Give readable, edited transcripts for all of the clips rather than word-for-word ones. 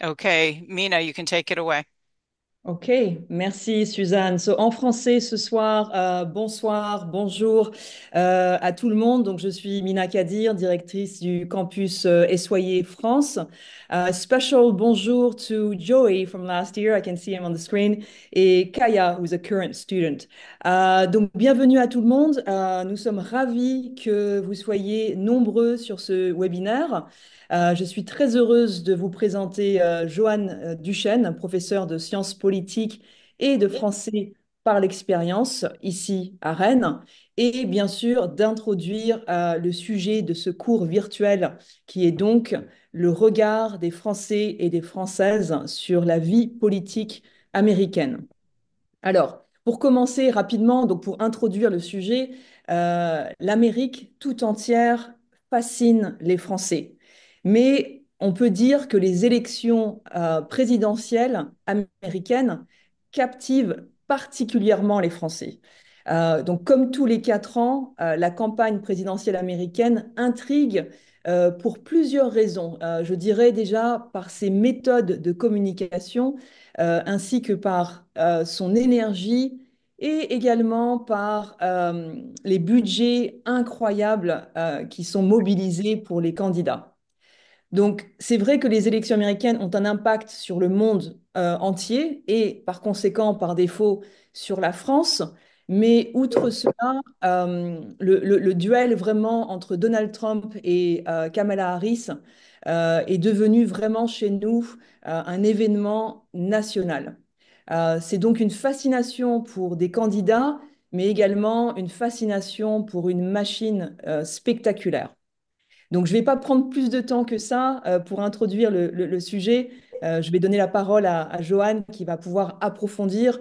Okay, Mina, you can take it away. Ok, merci Suzanne. En français ce soir, bonsoir, bonjour à tout le monde. Donc, je suis Mina Kadir, directrice du campus Essoyer France. Special bonjour to Joey from last year. I can see him on the screen. Et Kaya, who's a current student. Donc, bienvenue à tout le monde. Nous sommes ravis que vous soyez nombreux sur ce webinaire. Je suis très heureuse de vous présenter Joanne Duchesne, professeure de sciences politiques et de français par l'expérience ici à Rennes, et bien sûr d'introduire le sujet de ce cours virtuel qui est donc le regard des Français et des Françaises sur la vie politique américaine. Alors, pour commencer rapidement, donc pour introduire le sujet, l'Amérique tout entière fascine les Français. Mais on peut dire que les élections présidentielles américaines captivent particulièrement les Français. Donc, comme tous les 4 ans, la campagne présidentielle américaine intrigue pour plusieurs raisons. Je dirais déjà par ses méthodes de communication ainsi que par son énergie et également par les budgets incroyables qui sont mobilisés pour les candidats. Donc, c'est vrai que les élections américaines ont un impact sur le monde entier et par conséquent, par défaut, sur la France. Mais outre cela, le duel vraiment entre Donald Trump et Kamala Harris est devenu vraiment chez nous un événement national. C'est donc une fascination pour des candidats, mais également une fascination pour une machine spectaculaire. Donc, je ne vais pas prendre plus de temps que ça pour introduire le sujet. Je vais donner la parole à Joanne qui va pouvoir approfondir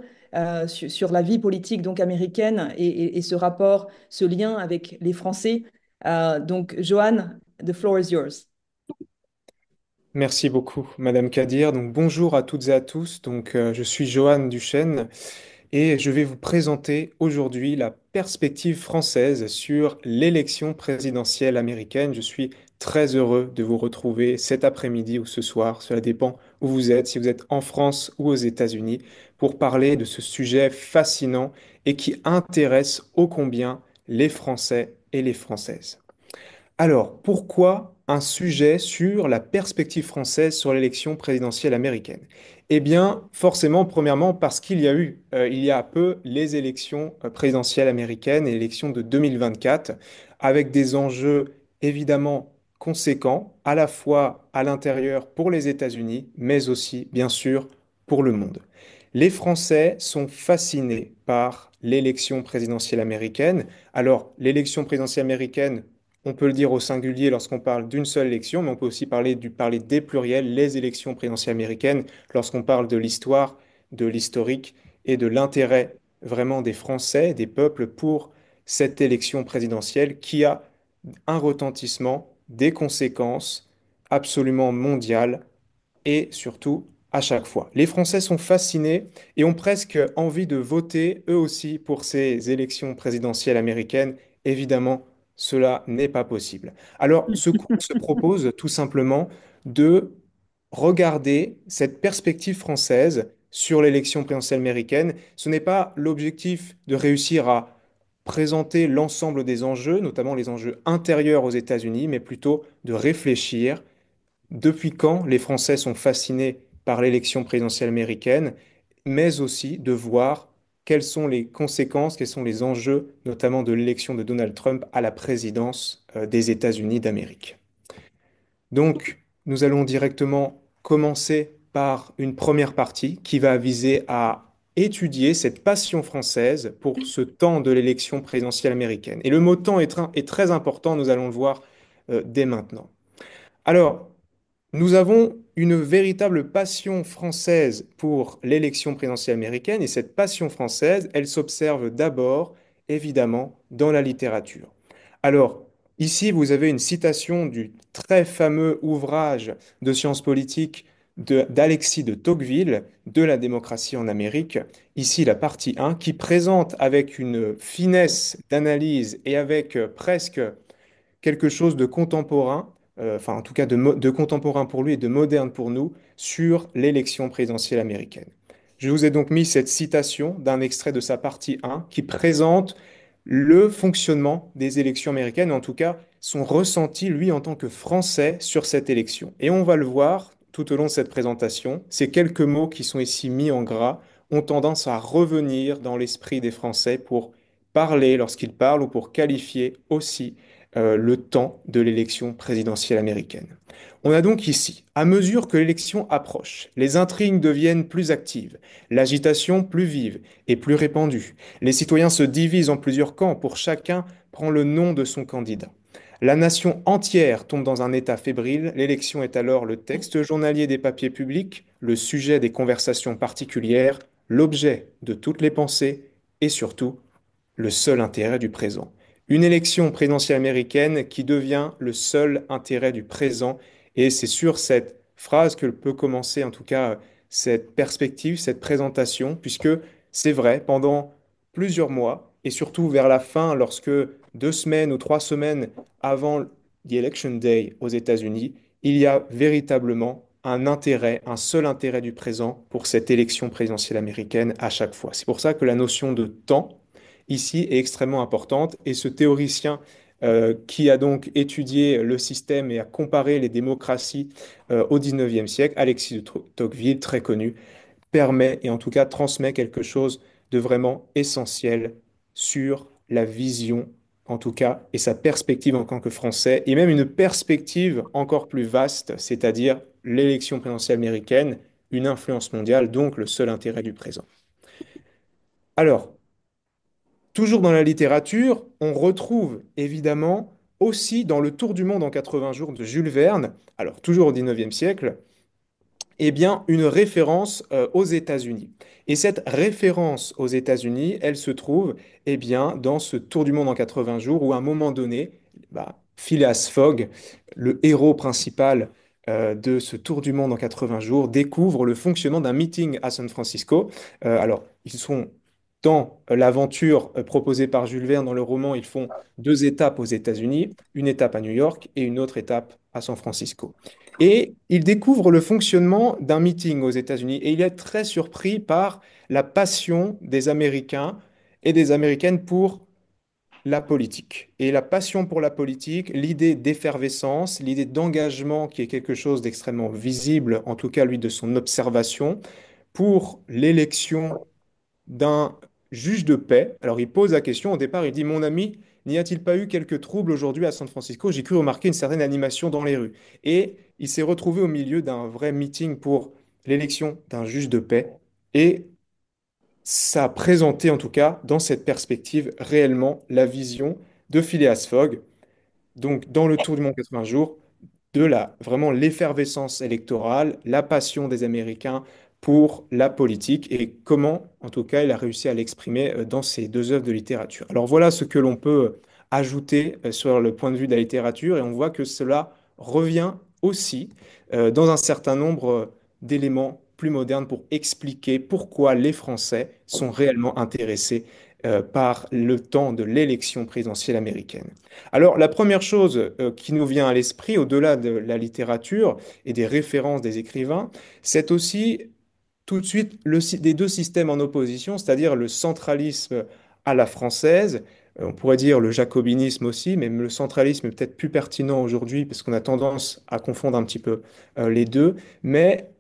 sur la vie politique donc américaine et ce rapport, ce lien avec les Français. Donc, Joanne, the floor is yours. Merci beaucoup, Madame Kadir. Donc, bonjour à toutes et à tous. Je suis Johan Duchesne et je vais vous présenter aujourd'hui la perspective française sur l'élection présidentielle américaine. Je suis très heureux de vous retrouver cet après-midi ou ce soir, cela dépend où vous êtes, si vous êtes en France ou aux États-Unis, pour parler de ce sujet fascinant et qui intéresse ô combien les Français et les Françaises. Alors, pourquoi un sujet sur la perspective française sur l'élection présidentielle américaine? Eh bien, forcément, premièrement, parce qu'il y a eu, il y a peu, les élections présidentielles américaines et l'élection de 2024, avec des enjeux évidemment conséquents, à la fois à l'intérieur pour les États-Unis, mais aussi, bien sûr, pour le monde. Les Français sont fascinés par l'élection présidentielle américaine. Alors, l'élection présidentielle américaine, on peut le dire au singulier lorsqu'on parle d'une seule élection, mais on peut aussi parler des pluriels, les élections présidentielles américaines, lorsqu'on parle de l'histoire, de l'historique et de l'intérêt vraiment des Français, des peuples pour cette élection présidentielle qui a un retentissement, des conséquences absolument mondiales et surtout à chaque fois. Les Français sont fascinés et ont presque envie de voter eux aussi pour ces élections présidentielles américaines. Évidemment, cela n'est pas possible. Alors, ce cours se propose tout simplement de regarder cette perspective française sur l'élection présidentielle américaine. Ce n'est pas l'objectif de réussir à présenter l'ensemble des enjeux, notamment les enjeux intérieurs aux États-Unis, mais plutôt de réfléchir depuis quand les Français sont fascinés par l'élection présidentielle américaine, mais aussi de voir quelles sont les conséquences, quels sont les enjeux, notamment de l'élection de Donald Trump à la présidence des États-Unis d'Amérique. Donc, nous allons directement commencer par une première partie qui va viser à étudier cette passion française pour ce temps de l'élection présidentielle américaine. Et le mot temps est très important, nous allons le voir dès maintenant. Alors, nous avons une véritable passion française pour l'élection présidentielle américaine et cette passion française, elle s'observe d'abord, évidemment, dans la littérature. Alors, ici, vous avez une citation du très fameux ouvrage de sciences politiques d'Alexis de Tocqueville, de la démocratie en Amérique. Ici, la partie 1, qui présente avec une finesse d'analyse et avec presque quelque chose de contemporain, enfin en tout cas de contemporain pour lui et de moderne pour nous, sur l'élection présidentielle américaine. Je vous ai donc mis cette citation d'un extrait de sa partie 1 qui présente le fonctionnement des élections américaines, en tout cas son ressenti, lui, en tant que Français, sur cette élection. Et on va le voir tout au long de cette présentation, ces quelques mots qui sont ici mis en gras ont tendance à revenir dans l'esprit des Français pour parler lorsqu'ils parlent ou pour qualifier aussi le temps de l'élection présidentielle américaine. On a donc ici, à mesure que l'élection approche, les intrigues deviennent plus actives, l'agitation plus vive et plus répandue. Les citoyens se divisent en plusieurs camps, pour chacun prend le nom de son candidat. La nation entière tombe dans un état fébrile, l'élection est alors le texte journalier des papiers publics, le sujet des conversations particulières, l'objet de toutes les pensées et surtout le seul intérêt du présent. Une élection présidentielle américaine qui devient le seul intérêt du présent. Et c'est sur cette phrase que peut commencer en tout cas cette perspective, cette présentation, puisque c'est vrai, pendant plusieurs mois, et surtout vers la fin, lorsque 2 semaines ou 3 semaines avant the Election Day aux États-Unis, il y a véritablement un intérêt, un seul intérêt du présent pour cette élection présidentielle américaine à chaque fois. C'est pour ça que la notion de temps ici est extrêmement importante et ce théoricien qui a donc étudié le système et a comparé les démocraties au 19e siècle, Alexis de Tocqueville, très connu, permet et en tout cas transmet quelque chose de vraiment essentiel sur la vision, en tout cas, et sa perspective en tant que Français, et même une perspective encore plus vaste, c'est-à-dire l'élection présidentielle américaine, une influence mondiale, donc le seul intérêt du présent. Alors, toujours dans la littérature, on retrouve évidemment aussi dans Le Tour du monde en 80 jours de Jules Verne, alors toujours au 19e siècle, eh bien, une référence aux États-Unis. Et cette référence aux États-Unis, elle se trouve eh bien, dans ce Tour du monde en 80 jours où à un moment donné, Phileas Fogg, le héros principal de ce Tour du monde en 80 jours, découvre le fonctionnement d'un meeting à San Francisco. Alors, ils sont dans l'aventure proposée par Jules Verne dans le roman, ils font 2 étapes aux États-Unis, une étape à New York et une autre étape à San Francisco. Et il découvre le fonctionnement d'un meeting aux États-Unis et il est très surpris par la passion des Américains et des Américaines pour la politique. Et la passion pour la politique, l'idée d'effervescence, l'idée d'engagement qui est quelque chose d'extrêmement visible, en tout cas lui de son observation, pour l'élection d'un juge de paix. Alors il pose la question au départ, il dit, Mon ami, n'y a-t-il pas eu quelques troubles aujourd'hui à San Francisco? J'ai cru remarquer une certaine animation dans les rues. Et il s'est retrouvé au milieu d'un vrai meeting pour l'élection d'un juge de paix. Et ça a présenté, en tout cas, dans cette perspective, réellement la vision de Phileas Fogg, donc dans le Tour du monde 80 jours, de vraiment l'effervescence électorale, la passion des Américains pour la politique et comment, en tout cas, il a réussi à l'exprimer dans ces 2 œuvres de littérature. Alors voilà ce que l'on peut ajouter sur le point de vue de la littérature et on voit que cela revient aussi dans un certain nombre d'éléments plus modernes pour expliquer pourquoi les Français sont réellement intéressés par le temps de l'élection présidentielle américaine. Alors, la première chose qui nous vient à l'esprit, au-delà de la littérature et des références des écrivains, c'est aussi tout de suite des 2 systèmes en opposition, c'est-à-dire le centralisme à la française, on pourrait dire le jacobinisme aussi, mais le centralisme est peut-être plus pertinent aujourd'hui parce qu'on a tendance à confondre un petit peu les deux, mais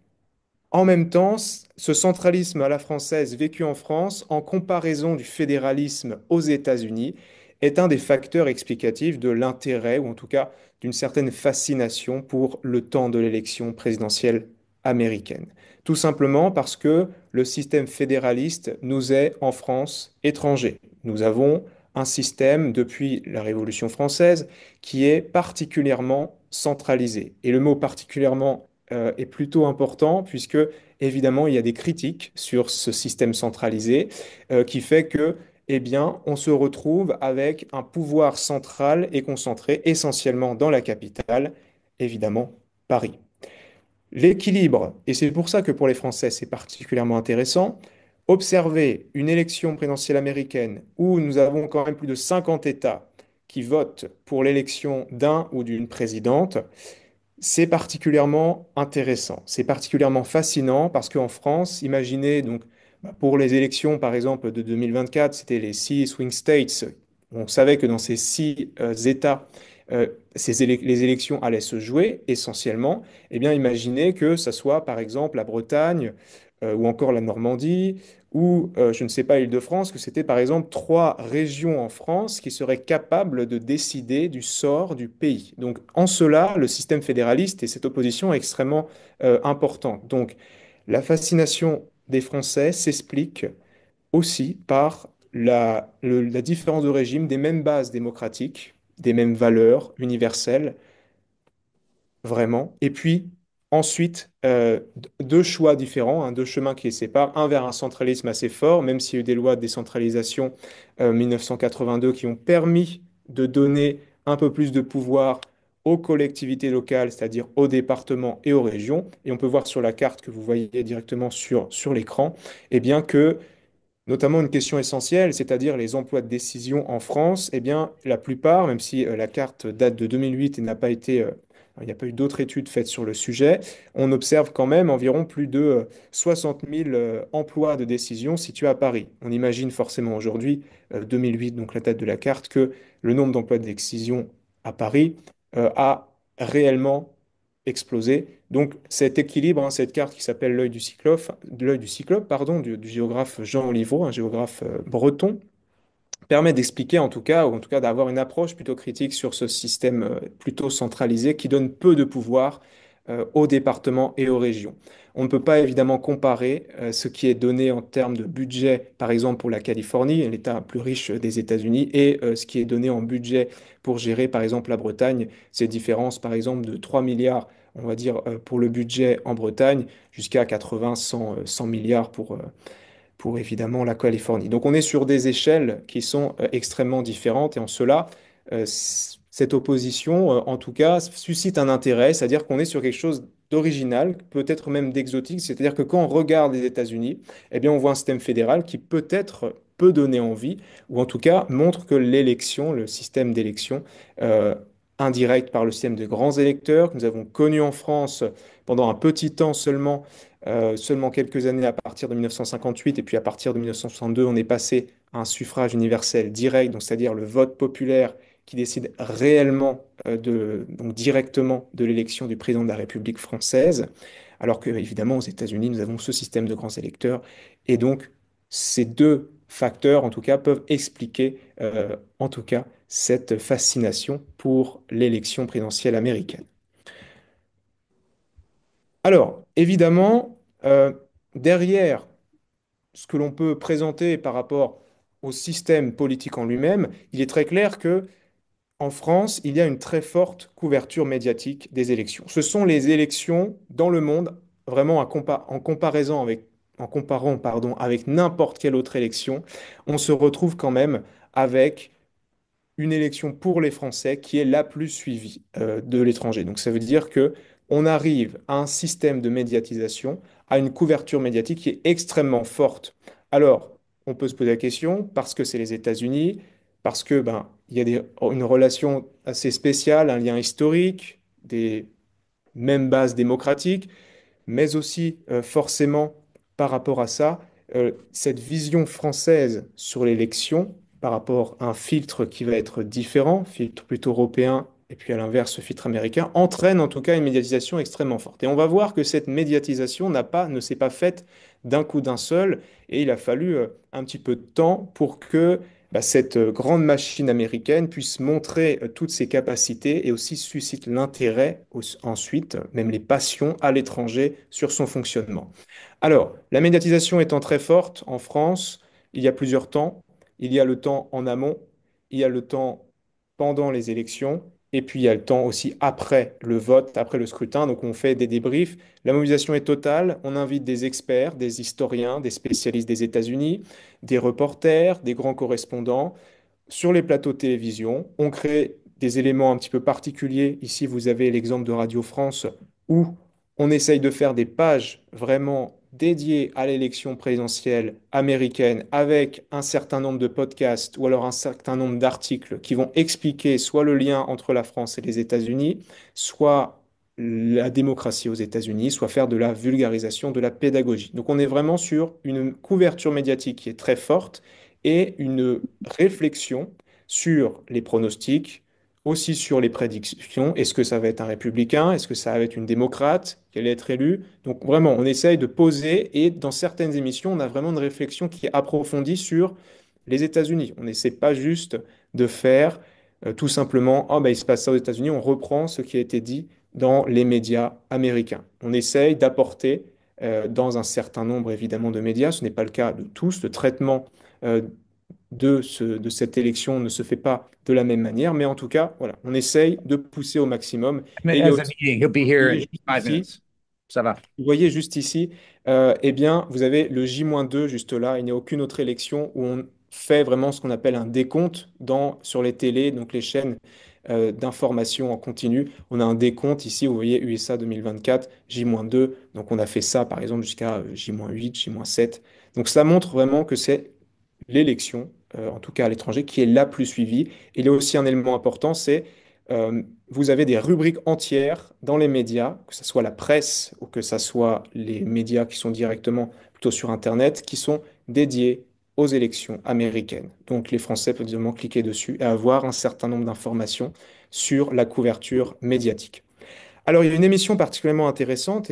en même temps, ce centralisme à la française vécu en France, en comparaison du fédéralisme aux États-Unis, est un des facteurs explicatifs de l'intérêt, ou en tout cas d'une certaine fascination pour le temps de l'élection présidentielle américaine. Tout simplement parce que le système fédéraliste nous est, en France, étranger. Nous avons un système, depuis la Révolution française, qui est particulièrement centralisé. Et le mot particulièrement est plutôt important puisque, évidemment, il y a des critiques sur ce système centralisé qui fait que, eh bien, on se retrouve avec un pouvoir central et concentré essentiellement dans la capitale, évidemment, Paris. L'équilibre, et c'est pour ça que pour les Français, c'est particulièrement intéressant, observer une élection présidentielle américaine où nous avons quand même plus de 50 États qui votent pour l'élection d'un ou d'une présidente, c'est particulièrement intéressant, c'est particulièrement fascinant parce qu'en France, imaginez donc pour les élections par exemple de 2024, c'était les six swing states. On savait que dans ces six États, les élections allaient se jouer essentiellement. Eh bien, imaginez que ça soit par exemple la Bretagne ou encore la Normandie ou je ne sais pas l'Île-de-France, que c'était par exemple trois régions en France qui seraient capables de décider du sort du pays. Donc en cela, le système fédéraliste et cette opposition est extrêmement importante. Donc la fascination des Français s'explique aussi par la différence de régime des mêmes bases démocratiques, des mêmes valeurs universelles, vraiment. Et puis, ensuite, deux choix différents, hein, deux chemins qui les séparent. Un vers un centralisme assez fort, même s'il y a eu des lois de décentralisation 1982 qui ont permis de donner un peu plus de pouvoir aux collectivités locales, c'est-à-dire aux départements et aux régions. Et on peut voir sur la carte que vous voyez directement sur l'écran, eh bien que notamment une question essentielle, c'est-à-dire les emplois de décision en France, eh bien, la plupart, même si la carte date de 2008 et n'a pas été, il n'y a pas eu d'autres études faites sur le sujet, on observe quand même environ plus de 60 000 emplois de décision situés à Paris. On imagine forcément aujourd'hui, 2008, donc la date de la carte, que le nombre d'emplois de décision à Paris a réellement explosé. Donc cet équilibre, hein, cette carte qui s'appelle l'œil du cyclope, pardon, du géographe Jean Olivreau, un géographe breton, permet d'expliquer en tout cas, ou en tout cas d'avoir une approche plutôt critique sur ce système plutôt centralisé qui donne peu de pouvoir aux départements et aux régions. On ne peut pas évidemment comparer ce qui est donné en termes de budget, par exemple pour la Californie, l'État plus riche des États-Unis, et ce qui est donné en budget pour gérer par exemple la Bretagne. Ces différences par exemple de 3 milliards, on va dire, pour le budget en Bretagne, jusqu'à 80, 100, 100 milliards pour évidemment la Californie. Donc on est sur des échelles qui sont extrêmement différentes et en cela, cette opposition, en tout cas, suscite un intérêt, c'est-à-dire qu'on est sur quelque chose d'original, peut-être même d'exotique, c'est-à-dire que quand on regarde les États-Unis, eh bien on voit un système fédéral qui peut-être peut donner envie, ou en tout cas montre que l'élection, le système d'élection indirect par le système de grands électeurs que nous avons connu en France pendant un petit temps seulement, seulement quelques années à partir de 1958, et puis à partir de 1962, on est passé à un suffrage universel direct, donc c'est-à-dire le vote populaire qui décide réellement, donc directement de l'élection du président de la République française, alors que évidemment aux États-Unis, nous avons ce système de grands électeurs, et donc ces deux facteurs, en tout cas, peuvent expliquer, en tout cas, cette fascination pour l'élection présidentielle américaine. Alors, évidemment, derrière ce que l'on peut présenter par rapport au système politique en lui-même, il est très clair que en France, il y a une très forte couverture médiatique des élections. Ce sont les élections dans le monde, vraiment en comparaison avec, en comparant, pardon, avec n'importe quelle autre élection, on se retrouve quand même avec une élection pour les Français qui est la plus suivie de l'étranger. Donc ça veut dire que on arrive à un système de médiatisation, à une couverture médiatique qui est extrêmement forte. Alors, on peut se poser la question, parce que c'est les États-Unis, parce que ben, il y a une relation assez spéciale, un lien historique, des mêmes bases démocratiques, mais aussi forcément par rapport à ça, cette vision française sur l'élection par rapport à un filtre qui va être différent, filtre plutôt européen, et puis à l'inverse, filtre américain, entraîne en tout cas une médiatisation extrêmement forte. Et on va voir que cette médiatisation ne s'est pas faite d'un coup d'un seul, et il a fallu un petit peu de temps pour que cette grande machine américaine puisse montrer toutes ses capacités et aussi suscite l'intérêt ensuite, même les passions à l'étranger sur son fonctionnement. Alors, la médiatisation étant très forte en France, il y a plusieurs temps. Il y a le temps en amont, il y a le temps pendant les élections, et puis il y a le temps aussi après le vote, après le scrutin. Donc on fait des débriefs. La mobilisation est totale. On invite des experts, des historiens, des spécialistes des États-Unis, des reporters, des grands correspondants sur les plateaux de télévision. On crée des éléments un petit peu particuliers. Ici, vous avez l'exemple de Radio France où on essaye de faire des pages vraiment dédié à l'élection présidentielle américaine avec un certain nombre de podcasts ou alors un certain nombre d'articles qui vont expliquer soit le lien entre la France et les États-Unis, soit la démocratie aux États-Unis, soit faire de la vulgarisation, de la pédagogie. Donc on est vraiment sur une couverture médiatique qui est très forte et une réflexion sur les pronostics, aussi sur les prédictions. Est-ce que ça va être un républicain? Est-ce que ça va être une démocrate? Quel être élu? Donc vraiment, on essaye de poser et dans certaines émissions, on a vraiment une réflexion qui est approfondie sur les États-Unis. On n'essaie pas juste de faire tout simplement, ah ben, il se passe ça aux États-Unis, on reprend ce qui a été dit dans les médias américains. On essaye d'apporter dans un certain nombre évidemment de médias, ce n'est pas le cas de tous, le traitement euh, de cette élection ne se fait pas de la même manière, mais en tout cas, voilà, on essaye de pousser au maximum. Et il y a As a aussi, meeting, he'll be vous here voyez in juste 5 minutes. ici, Ça va. vous voyez juste ici, eh bien, vous avez le J-2 juste là. Il n'y a aucune autre élection où on fait vraiment ce qu'on appelle un décompte sur les télés, donc les chaînes d'information en continu. On a un décompte ici, vous voyez USA 2024, J-2. Donc on a fait ça par exemple jusqu'à J-8, J-7. Donc ça montre vraiment que c'est l'élection, en tout cas à l'étranger, qui est la plus suivie. Il y a aussi un élément important, c'est vous avez des rubriques entières dans les médias, que ce soit la presse ou que ce soit les médias qui sont directement plutôt sur Internet, qui sont dédiés aux élections américaines. Donc les Français peuvent évidemment cliquer dessus et avoir un certain nombre d'informations sur la couverture médiatique. Alors, il y a une émission particulièrement intéressante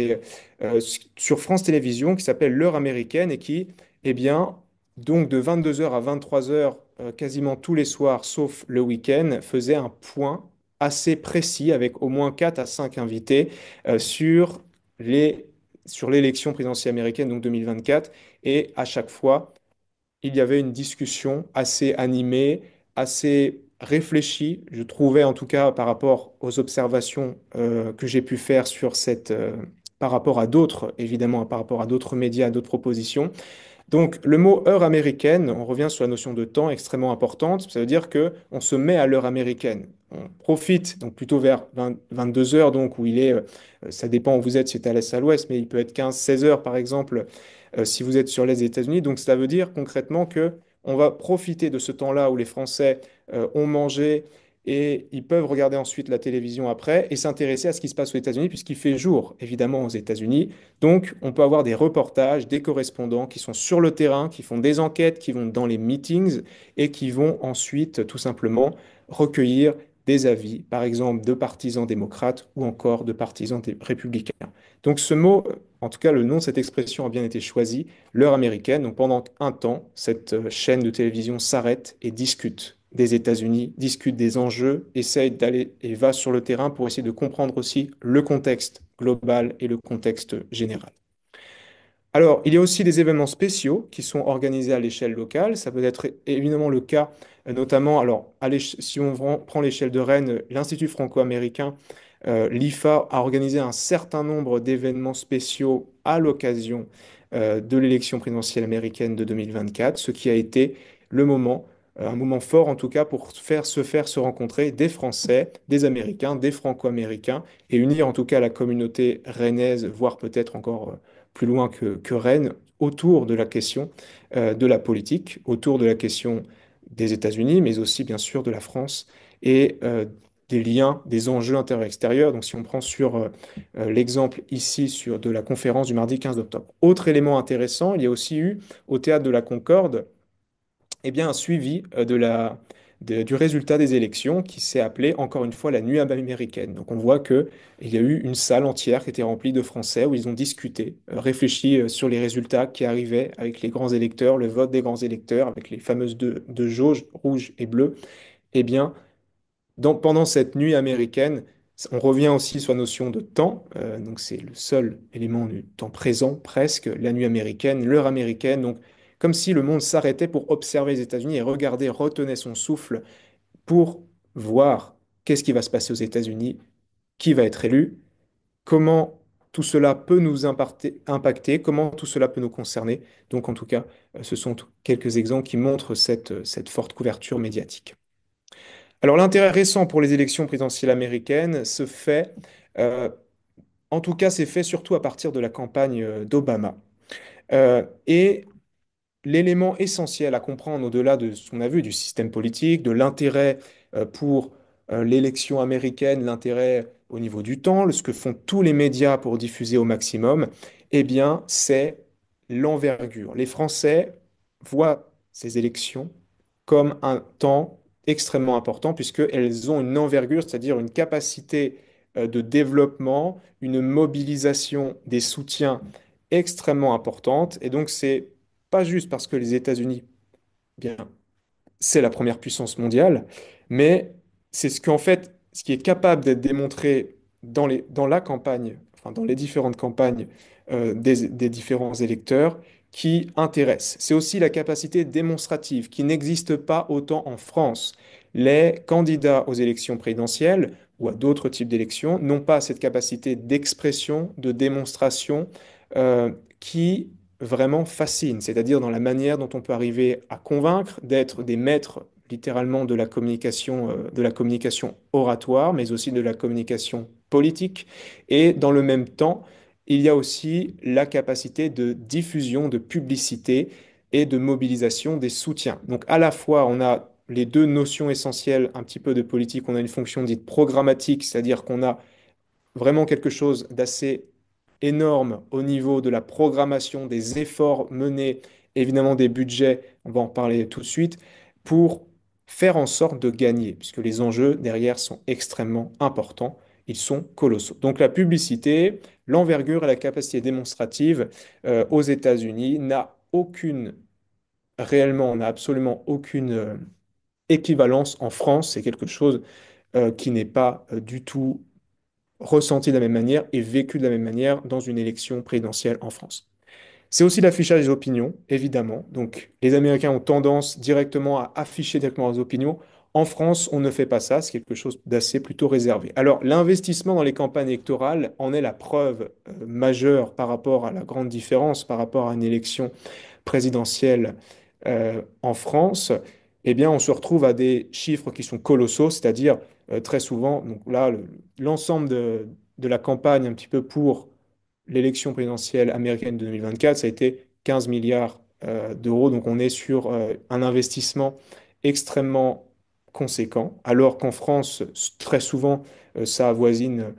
sur France Télévisions qui s'appelle L'heure américaine et qui, eh bien, donc de 22 heures à 23 heures, quasiment tous les soirs, sauf le week-end, faisait un point assez précis avec au moins 4 à 5 invités les, sur l'élection présidentielle américaine, donc 2024. Et à chaque fois, il y avait une discussion assez animée, assez réfléchie, je trouvais en tout cas par rapport aux observations que j'ai pu faire par rapport à d'autres, évidemment, par rapport à d'autres médias, à d'autres propositions. Donc, le mot heure américaine, on revient sur la notion de temps extrêmement importante. Ça veut dire que on se met à l'heure américaine. On profite, donc plutôt vers 22 heures, donc où il est, ça dépend où vous êtes, si c'est à l'est, à l'ouest, mais il peut être 15, 16 heures par exemple, si vous êtes sur les États-Unis. Donc, ça veut dire concrètement que on va profiter de ce temps-là où les Français ont mangé et ils peuvent regarder ensuite la télévision après et s'intéresser à ce qui se passe aux États-Unis, puisqu'il fait jour, évidemment, aux États-Unis. Donc, on peut avoir des reportages, des correspondants qui sont sur le terrain, qui font des enquêtes, qui vont dans les meetings et qui vont ensuite tout simplement recueillir des avis, par exemple de partisans démocrates ou encore de partisans républicains. Donc ce mot, en tout cas le nom de cette expression a bien été choisi, l'heure américaine. Donc pendant un temps, cette chaîne de télévision s'arrête et discute des États-Unis, discute des enjeux, essaye d'aller et va sur le terrain pour essayer de comprendre aussi le contexte global et le contexte général. Alors, il y a aussi des événements spéciaux qui sont organisés à l'échelle locale. Ça peut être évidemment le cas, notamment, alors, si on prend l'échelle de Rennes, l'Institut franco-américain, l'IFA, a organisé un certain nombre d'événements spéciaux à l'occasion de l'élection présidentielle américaine de 2024, ce qui a été le moment, un moment fort en tout cas, pour faire se rencontrer des Français, des Américains, des Franco-américains, et unir en tout cas la communauté rennaise, voire peut-être encore plus loin que Rennes, autour de la question de la politique, autour de la question des États-Unis, mais aussi bien sûr de la France et des liens, des enjeux intérieurs-extérieurs. Donc si on prend sur l'exemple ici de la conférence du mardi 15 octobre. Autre élément intéressant, il y a aussi eu au Théâtre de la Concorde eh bien, un suivi du résultat des élections qui s'est appelé encore une fois la nuit américaine. Donc on voit qu'il y a eu une salle entière qui était remplie de Français où ils ont discuté, réfléchi sur les résultats qui arrivaient avec les grands électeurs, le vote des grands électeurs, avec les fameuses deux jauges rouge et bleu. Eh bien, pendant cette nuit américaine, on revient aussi sur la notion de temps. Donc c'est le seul élément du temps présent, presque, la nuit américaine, l'heure américaine. Donc comme si le monde s'arrêtait pour observer les États-Unis et regarder, retenait son souffle pour voir qu'est-ce qui va se passer aux États-Unis, qui va être élu, comment tout cela peut nous impacter, comment tout cela peut nous concerner. Donc en tout cas, ce sont quelques exemples qui montrent cette forte couverture médiatique. Alors l'intérêt récent pour les élections présidentielles américaines se fait, en tout cas c'est fait surtout à partir de la campagne d'Obama. Et l'élément essentiel à comprendre au-delà de ce qu'on a vu du système politique, de l'intérêt pour l'élection américaine, l'intérêt au niveau du temps, ce que font tous les médias pour diffuser au maximum, eh bien, c'est l'envergure. Les Français voient ces élections comme un temps extrêmement important puisqu'elles ont une envergure, c'est-à-dire une capacité de développement, une mobilisation des soutiens extrêmement importante. Et donc, c'est pas juste parce que les États-Unis, bien, c'est la première puissance mondiale, mais c'est ce qu'en fait, ce qui est capable d'être démontré dans la campagne, enfin dans les différentes campagnes des différents électeurs qui intéressent. C'est aussi la capacité démonstrative qui n'existe pas autant en France. Les candidats aux élections présidentielles ou à d'autres types d'élections n'ont pas cette capacité d'expression, de démonstration qui vraiment fascine, c'est-à-dire dans la manière dont on peut arriver à convaincre, d'être des maîtres littéralement de la communication oratoire, mais aussi de la communication politique. Et dans le même temps, il y a aussi la capacité de diffusion, de publicité et de mobilisation des soutiens. Donc à la fois, on a les deux notions essentielles un petit peu de politique. On a une fonction dite programmatique, c'est-à-dire qu'on a vraiment quelque chose d'assez énorme au niveau de la programmation, des efforts menés, évidemment des budgets, on va en parler tout de suite, pour faire en sorte de gagner, puisque les enjeux derrière sont extrêmement importants, ils sont colossaux. Donc la publicité, l'envergure et la capacité démonstrative aux États-Unis n'a aucune, réellement, on n'a absolument aucune équivalence en France. C'est quelque chose qui n'est pas du tout ressenti de la même manière et vécu de la même manière dans une élection présidentielle en France. C'est aussi l'affichage des opinions, évidemment. Donc, les Américains ont tendance directement à afficher directement leurs opinions. En France, on ne fait pas ça, c'est quelque chose d'assez plutôt réservé. Alors, l'investissement dans les campagnes électorales en est la preuve majeure par rapport à la grande différence, par rapport à une élection présidentielle en France. Eh bien, on se retrouve à des chiffres qui sont colossaux, c'est-à-dire très souvent, donc là, l'ensemble de la campagne un petit peu pour l'élection présidentielle américaine de 2024, ça a été 15 milliards d'euros. Donc on est sur un investissement extrêmement conséquent, alors qu'en France, très souvent, ça avoisine,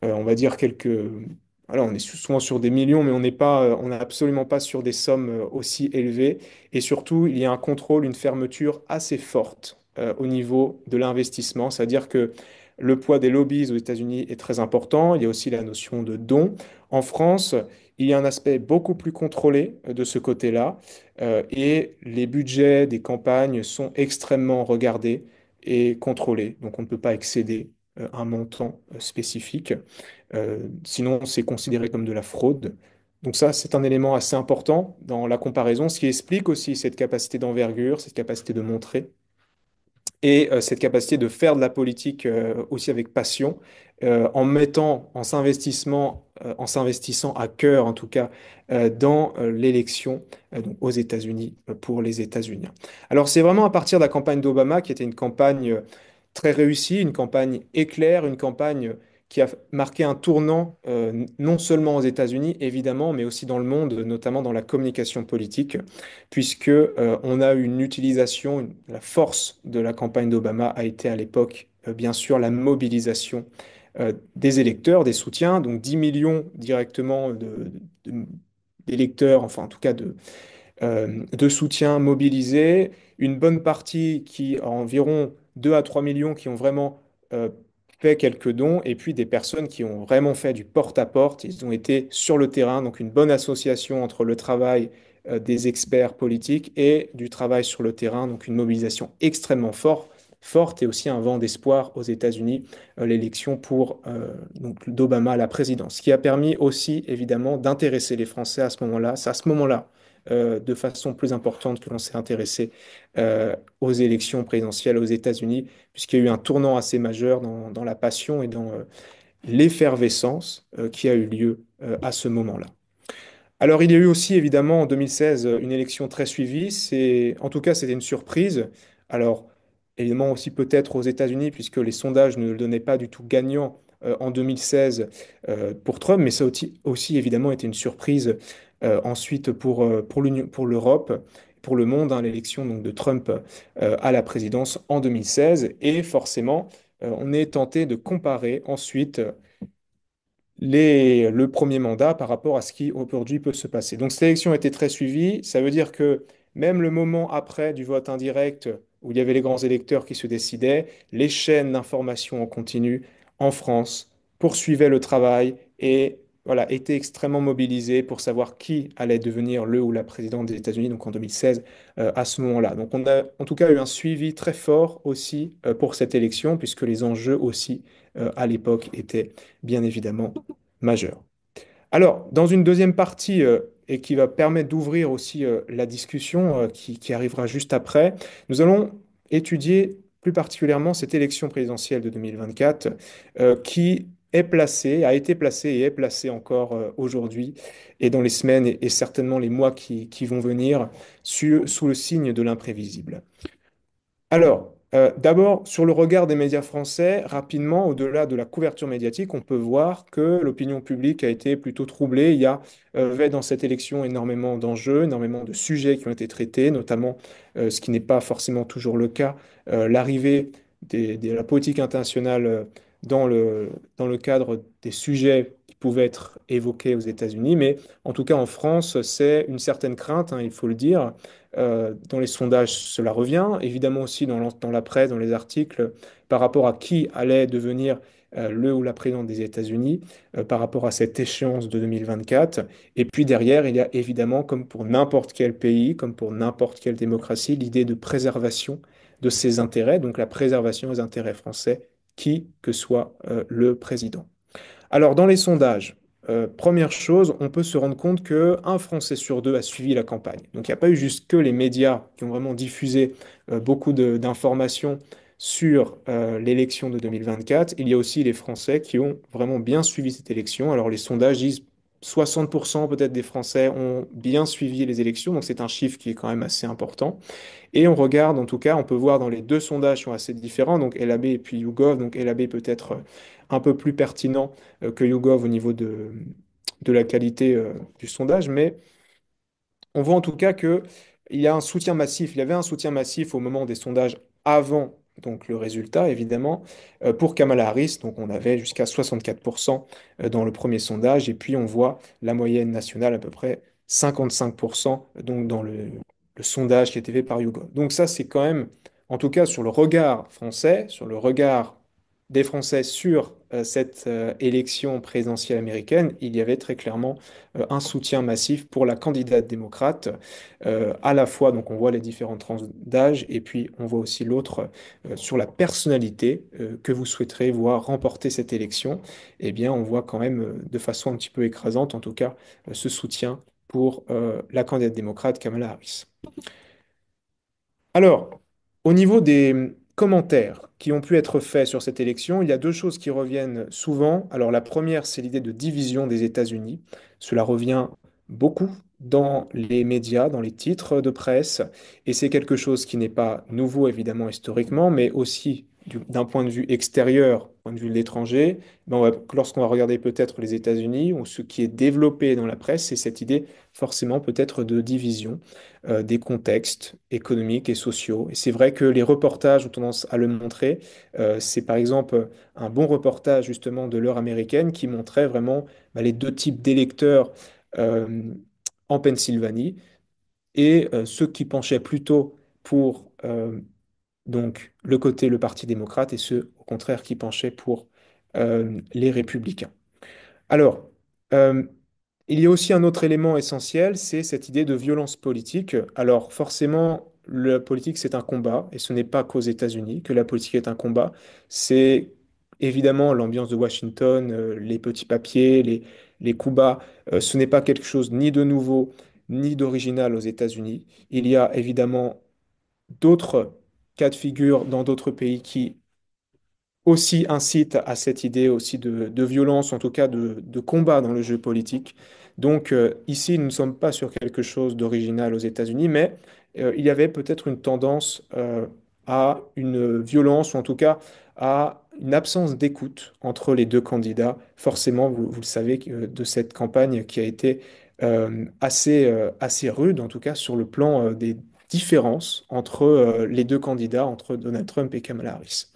on va dire, quelques... Alors, on est souvent sur des millions, mais on n'est pas, on n'est absolument pas sur des sommes aussi élevées. Et surtout, il y a un contrôle, une fermeture assez forte au niveau de l'investissement. C'est-à-dire que le poids des lobbies aux États-Unis est très important. Il y a aussi la notion de don. En France, il y a un aspect beaucoup plus contrôlé de ce côté-là. Et les budgets des campagnes sont extrêmement regardés et contrôlés. Donc, on ne peut pas excéder un montant spécifique. Sinon, c'est considéré comme de la fraude. Donc ça, c'est un élément assez important dans la comparaison, ce qui explique aussi cette capacité d'envergure, cette capacité de montrer et cette capacité de faire de la politique aussi avec passion, en mettant, en s'investissant à cœur, en tout cas, dans l'élection donc aux États-Unis pour les États-Unis. Alors, c'est vraiment à partir de la campagne d'Obama, qui était une campagne très réussie, une campagne éclair, une campagne qui a marqué un tournant non seulement aux États-Unis, évidemment, mais aussi dans le monde, notamment dans la communication politique puisque on a eu une utilisation, la force de la campagne d'Obama a été à l'époque, bien sûr, la mobilisation des électeurs, des soutiens, donc 10 millions directement de- d'électeurs, enfin en tout cas de soutien mobilisé, une bonne partie qui, environ 2 à 3 millions, qui ont vraiment fait quelques dons, et puis des personnes qui ont vraiment fait du porte-à-porte. Ils ont été sur le terrain, donc une bonne association entre le travail des experts politiques et du travail sur le terrain, donc une mobilisation extrêmement forte et aussi un vent d'espoir aux États-Unis, l'élection pour donc d'Obama à la présidence, ce qui a permis aussi évidemment d'intéresser les Français à ce moment-là. C'est à ce moment-là de façon plus importante que l'on s'est intéressé aux élections présidentielles aux États-Unis, puisqu'il y a eu un tournant assez majeur dans la passion et dans l'effervescence qui a eu lieu à ce moment-là. Alors, il y a eu aussi, évidemment, en 2016, une élection très suivie. En tout cas, c'était une surprise. Alors, évidemment, aussi peut-être aux États-Unis, puisque les sondages ne le donnaient pas du tout gagnant en 2016 pour Trump, mais ça a aussi, évidemment, été une surprise ensuite pour l'Europe, pour le monde, hein, l'élection donc de Trump à la présidence en 2016. Et forcément, on est tenté de comparer ensuite le premier mandat par rapport à ce qui aujourd'hui peut se passer. Donc cette élection a été très suivie. Ça veut dire que même le moment après du vote indirect, où il y avait les grands électeurs qui se décidaient, les chaînes d'information en continu en France poursuivaient le travail et voilà, étaient extrêmement mobilisées pour savoir qui allait devenir le ou la présidente des États-Unis, donc en 2016, à ce moment-là. Donc on a en tout cas eu un suivi très fort aussi pour cette élection, puisque les enjeux aussi à l'époque étaient bien évidemment majeur. Alors, dans une deuxième partie, et qui va permettre d'ouvrir aussi la discussion qui arrivera juste après, nous allons étudier plus particulièrement cette élection présidentielle de 2024 qui est placée, a été placée et est placée encore aujourd'hui et dans les semaines et certainement les mois qui vont venir sous le signe de l'imprévisible. Alors, d'abord, sur le regard des médias français, rapidement, au-delà de la couverture médiatique, on peut voir que l'opinion publique a été plutôt troublée. Il y avait dans cette élection énormément d'enjeux, énormément de sujets qui ont été traités, notamment, ce qui n'est pas forcément toujours le cas, l'arrivée de la politique internationale dans dans le cadre des sujets qui pouvaient être évoqués aux États-Unis. Mais en tout cas, en France, c'est une certaine crainte, hein, il faut le dire. Dans les sondages, cela revient. Évidemment aussi dans la presse, dans les articles, par rapport à qui allait devenir le ou la présidente des États-Unis, par rapport à cette échéance de 2024. Et puis derrière, il y a évidemment, comme pour n'importe quel pays, comme pour n'importe quelle démocratie, l'idée de préservation de ses intérêts, donc la préservation des intérêts français, qui que soit le président. Alors, dans les sondages, première chose, on peut se rendre compte qu'un Français sur deux a suivi la campagne. Donc, il n'y a pas eu juste que les médias qui ont vraiment diffusé beaucoup d'informations sur l'élection de 2024. Il y a aussi les Français qui ont vraiment bien suivi cette élection. Alors, les sondages disent 60% peut-être des Français ont bien suivi les élections. Donc, c'est un chiffre qui est quand même assez important. Et on regarde, en tout cas, on peut voir dans les deux sondages qui sont assez différents, donc LAB et puis YouGov. Donc LAB peut être un peu plus pertinent que YouGov au niveau de la qualité du sondage, mais on voit en tout cas qu'il y a un soutien massif. Il y avait un soutien massif au moment des sondages avant donc le résultat, évidemment, pour Kamala Harris. Donc on avait jusqu'à 64% dans le premier sondage. Et puis on voit la moyenne nationale à peu près 55% donc dans le sondage qui a été fait par YouGov. Donc ça, c'est quand même, en tout cas sur le regard français, sur le regard des Français sur cette élection présidentielle américaine, il y avait très clairement un soutien massif pour la candidate démocrate, à la fois, donc on voit les différentes tranches d'âge, et puis on voit aussi l'autre sur la personnalité que vous souhaiterez voir remporter cette élection. Eh bien, on voit quand même de façon un petit peu écrasante, en tout cas, ce soutien pour la candidate démocrate Kamala Harris. Alors, au niveau des commentaires qui ont pu être faits sur cette élection, il y a deux choses qui reviennent souvent. Alors, la première, c'est l'idée de division des États-Unis. Cela revient beaucoup dans les médias, dans les titres de presse, et c'est quelque chose qui n'est pas nouveau, évidemment, historiquement, mais aussi d'un point de vue extérieur, point de vue de l'étranger. Lorsqu'on va regarder peut-être les États-Unis, ou ce qui est développé dans la presse, c'est cette idée forcément peut-être de division des contextes économiques et sociaux. Et c'est vrai que les reportages ont tendance à le montrer. C'est par exemple un bon reportage justement de l'heure américaine qui montrait vraiment les deux types d'électeurs euh, en Pennsylvanie et ceux qui penchaient plutôt pour donc le Parti démocrate et ceux au contraire qui penchaient pour les républicains. Alors, euh, il y a aussi un autre élément essentiel, c'est cette idée de violence politique. Alors forcément, la politique, c'est un combat, et ce n'est pas qu'aux États-Unis que la politique est un combat. C'est évidemment l'ambiance de Washington, les petits papiers, les coups bas. Ce n'est pas quelque chose ni de nouveau, ni d'original aux États-Unis. Il y a évidemment d'autres cas de figure dans d'autres pays qui aussi incite à cette idée aussi de violence, en tout cas de combat dans le jeu politique. Donc ici, nous ne sommes pas sur quelque chose d'original aux États-Unis, mais il y avait peut-être une tendance à une violence, ou en tout cas à une absence d'écoute entre les deux candidats. Forcément, vous le savez, de cette campagne qui a été assez rude, en tout cas sur le plan des différences entre les deux candidats, entre Donald Trump et Kamala Harris.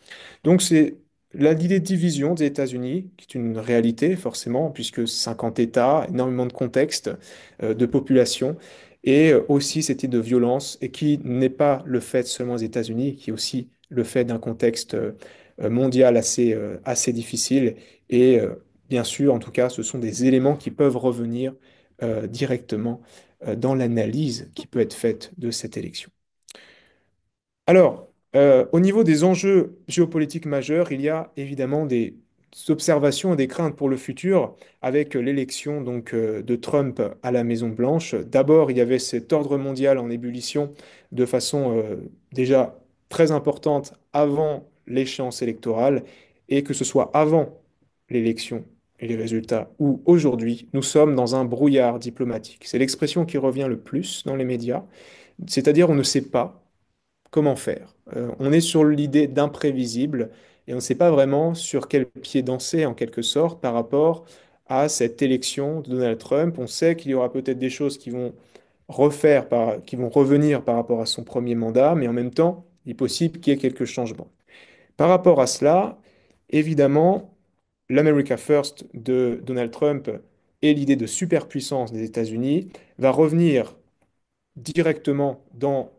Donc c'est l'idée de division des États-Unis, qui est une réalité forcément, puisque 50 États, énormément de contextes, de population, et aussi cette idée de violence, et qui n'est pas le fait seulement des États-Unis, qui est aussi le fait d'un contexte mondial assez difficile. Et bien sûr, en tout cas, ce sont des éléments qui peuvent revenir directement dans l'analyse qui peut être faite de cette élection. Alors, au niveau des enjeux géopolitiques majeurs, il y a évidemment des observations et des craintes pour le futur avec l'élection de Trump à la Maison-Blanche. D'abord, il y avait cet ordre mondial en ébullition de façon déjà très importante avant l'échéance électorale et que ce soit avant l'élection et les résultats ou aujourd'hui, nous sommes dans un brouillard diplomatique. C'est l'expression qui revient le plus dans les médias, c'est-à-dire on ne sait pas comment faire. On est sur l'idée d'imprévisible et on ne sait pas vraiment sur quel pied danser en quelque sorte par rapport à cette élection de Donald Trump. On sait qu'il y aura peut-être des choses qui vont qui vont revenir par rapport à son premier mandat, mais en même temps, il est possible qu'il y ait quelques changements. Par rapport à cela, évidemment, l'America First de Donald Trump et l'idée de superpuissance des États-Unis va revenir directement dans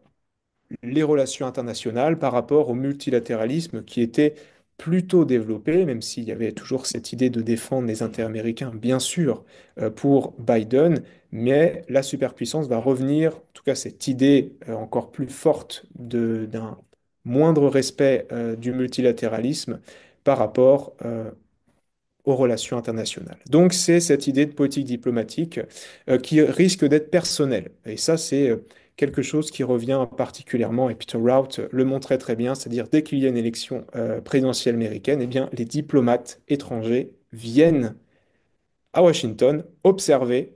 les relations internationales par rapport au multilatéralisme qui était plutôt développé, même s'il y avait toujours cette idée de défendre les intérêts américains, bien sûr, pour Biden, mais la superpuissance va revenir, en tout cas cette idée encore plus forte d'un moindre respect du multilatéralisme par rapport aux relations internationales. Donc c'est cette idée de politique diplomatique qui risque d'être personnelle. Et ça, c'est quelque chose qui revient particulièrement, et Peter Rout le montrait très bien, c'est-à-dire dès qu'il y a une élection présidentielle américaine, eh bien, les diplomates étrangers viennent à Washington observer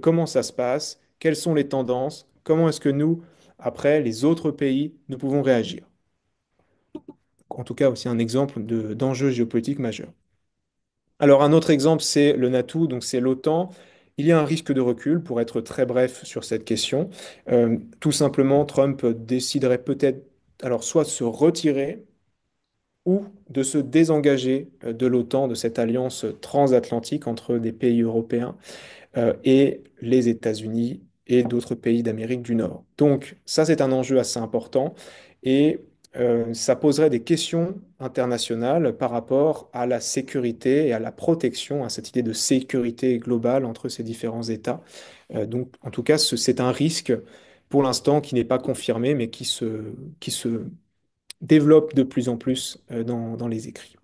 comment ça se passe, quelles sont les tendances, comment est-ce que nous, après, les autres pays, nous pouvons réagir. En tout cas, aussi un exemple d'enjeu géopolitique majeur. Alors un autre exemple, c'est le NATO, donc c'est l'OTAN. Il y a un risque de recul, pour être très bref sur cette question. Tout simplement, Trump déciderait peut-être, alors soit de se retirer ou de se désengager de l'OTAN, de cette alliance transatlantique entre des pays européens et les États-Unis et d'autres pays d'Amérique du Nord. Donc ça, c'est un enjeu assez important et ça poserait des questions internationales par rapport à la sécurité et à la protection, à cette idée de sécurité globale entre ces différents États. Donc en tout cas, c'est un risque pour l'instant qui n'est pas confirmé, mais qui se développe de plus en plus dans les écrits.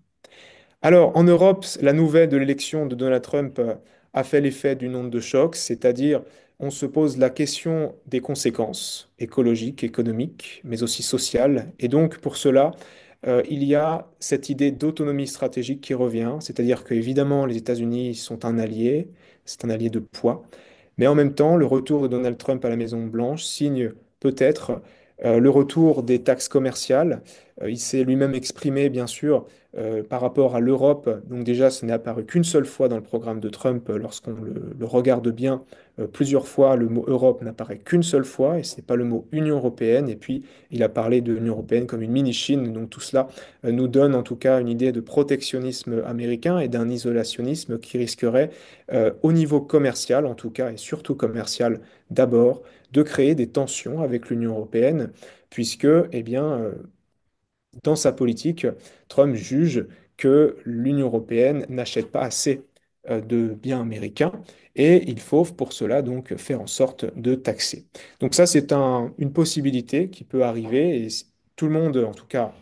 Alors, en Europe, la nouvelle de l'élection de Donald Trump a fait l'effet d'une onde de choc, c'est-à-dire on se pose la question des conséquences écologiques, économiques, mais aussi sociales. Et donc, pour cela, il y a cette idée d'autonomie stratégique qui revient, c'est-à-dire qu'évidemment, les États-Unis sont un allié, c'est un allié de poids, mais en même temps, le retour de Donald Trump à la Maison-Blanche signe peut-être le retour des taxes commerciales. Il s'est lui-même exprimé, bien sûr, par rapport à l'Europe. Donc déjà, ce n'est apparu qu'une seule fois dans le programme de Trump. Lorsqu'on le regarde bien, plusieurs fois, le mot Europe n'apparaît qu'une seule fois, et ce n'est pas le mot Union européenne. Et puis, il a parlé de l'Union européenne comme une mini-Chine. Donc tout cela nous donne en tout cas une idée de protectionnisme américain et d'un isolationnisme qui risquerait, au niveau commercial en tout cas, et surtout commercial d'abord, de créer des tensions avec l'Union européenne, puisque, eh bien, dans sa politique, Trump juge que l'Union européenne n'achète pas assez de biens américains et il faut pour cela donc faire en sorte de taxer. Donc ça, c'est une possibilité qui peut arriver et tout le monde, en tout cas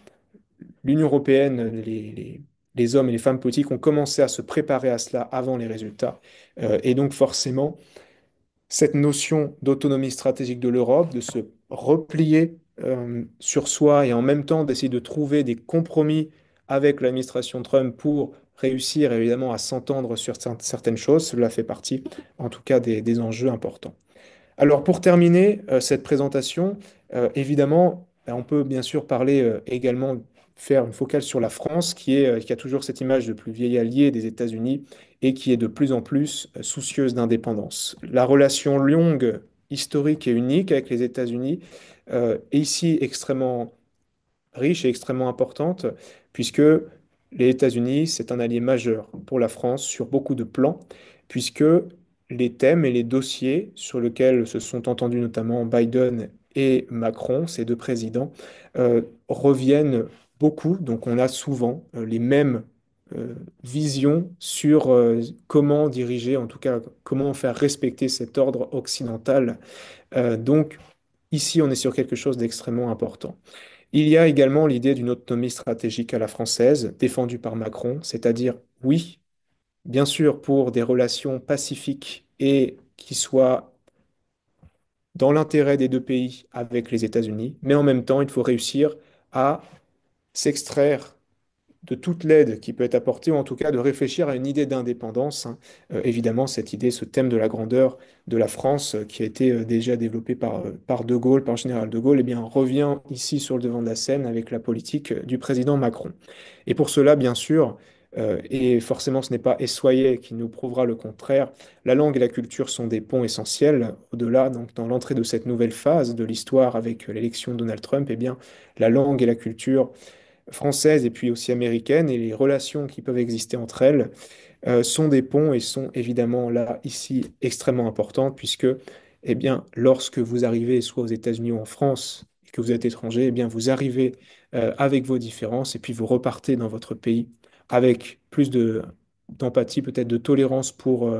l'Union européenne, les hommes et les femmes politiques ont commencé à se préparer à cela avant les résultats. Et donc forcément, cette notion d'autonomie stratégique de l'Europe, de se replier sur soi et en même temps d'essayer de trouver des compromis avec l'administration Trump pour réussir évidemment à s'entendre sur certaines choses, cela fait partie en tout cas des enjeux importants. Alors pour terminer cette présentation, évidemment, on peut bien sûr parler également faire une focale sur la France, qui a toujours cette image de plus vieil allié des États-Unis et qui est de plus en plus soucieuse d'indépendance. La relation longue, historique et unique avec les États-Unis est ici extrêmement riche et extrêmement importante, puisque les États-Unis, c'est un allié majeur pour la France sur beaucoup de plans, puisque les thèmes et les dossiers sur lesquels se sont entendus notamment Biden et Macron, ces deux présidents, reviennent beaucoup. Donc on a souvent les mêmes visions sur comment diriger, en tout cas comment faire respecter cet ordre occidental. Donc ici, on est sur quelque chose d'extrêmement important. Il y a également l'idée d'une autonomie stratégique à la française, défendue par Macron, c'est-à-dire, oui, bien sûr, pour des relations pacifiques et qui soient dans l'intérêt des deux pays avec les États-Unis, mais en même temps, il faut réussir à s'extraire de toute l'aide qui peut être apportée, ou en tout cas de réfléchir à une idée d'indépendance, hein. Évidemment, cette idée, ce thème de la grandeur de la France, qui a été déjà développé par De Gaulle, par le général De Gaulle, eh bien, revient ici sur le devant de la scène avec la politique du président Macron. Et pour cela, bien sûr, et forcément ce n'est pas Essoyer qui nous prouvera le contraire, la langue et la culture sont des ponts essentiels. Au-delà, donc dans l'entrée de cette nouvelle phase de l'histoire avec l'élection de Donald Trump, eh bien, la langue et la culture françaises et puis aussi américaines et les relations qui peuvent exister entre elles sont des ponts et sont évidemment là, ici, extrêmement importantes puisque, eh bien, lorsque vous arrivez soit aux États-Unis ou en France et que vous êtes étranger, eh bien, vous arrivez avec vos différences et puis vous repartez dans votre pays avec plus d'empathie, peut-être de tolérance pour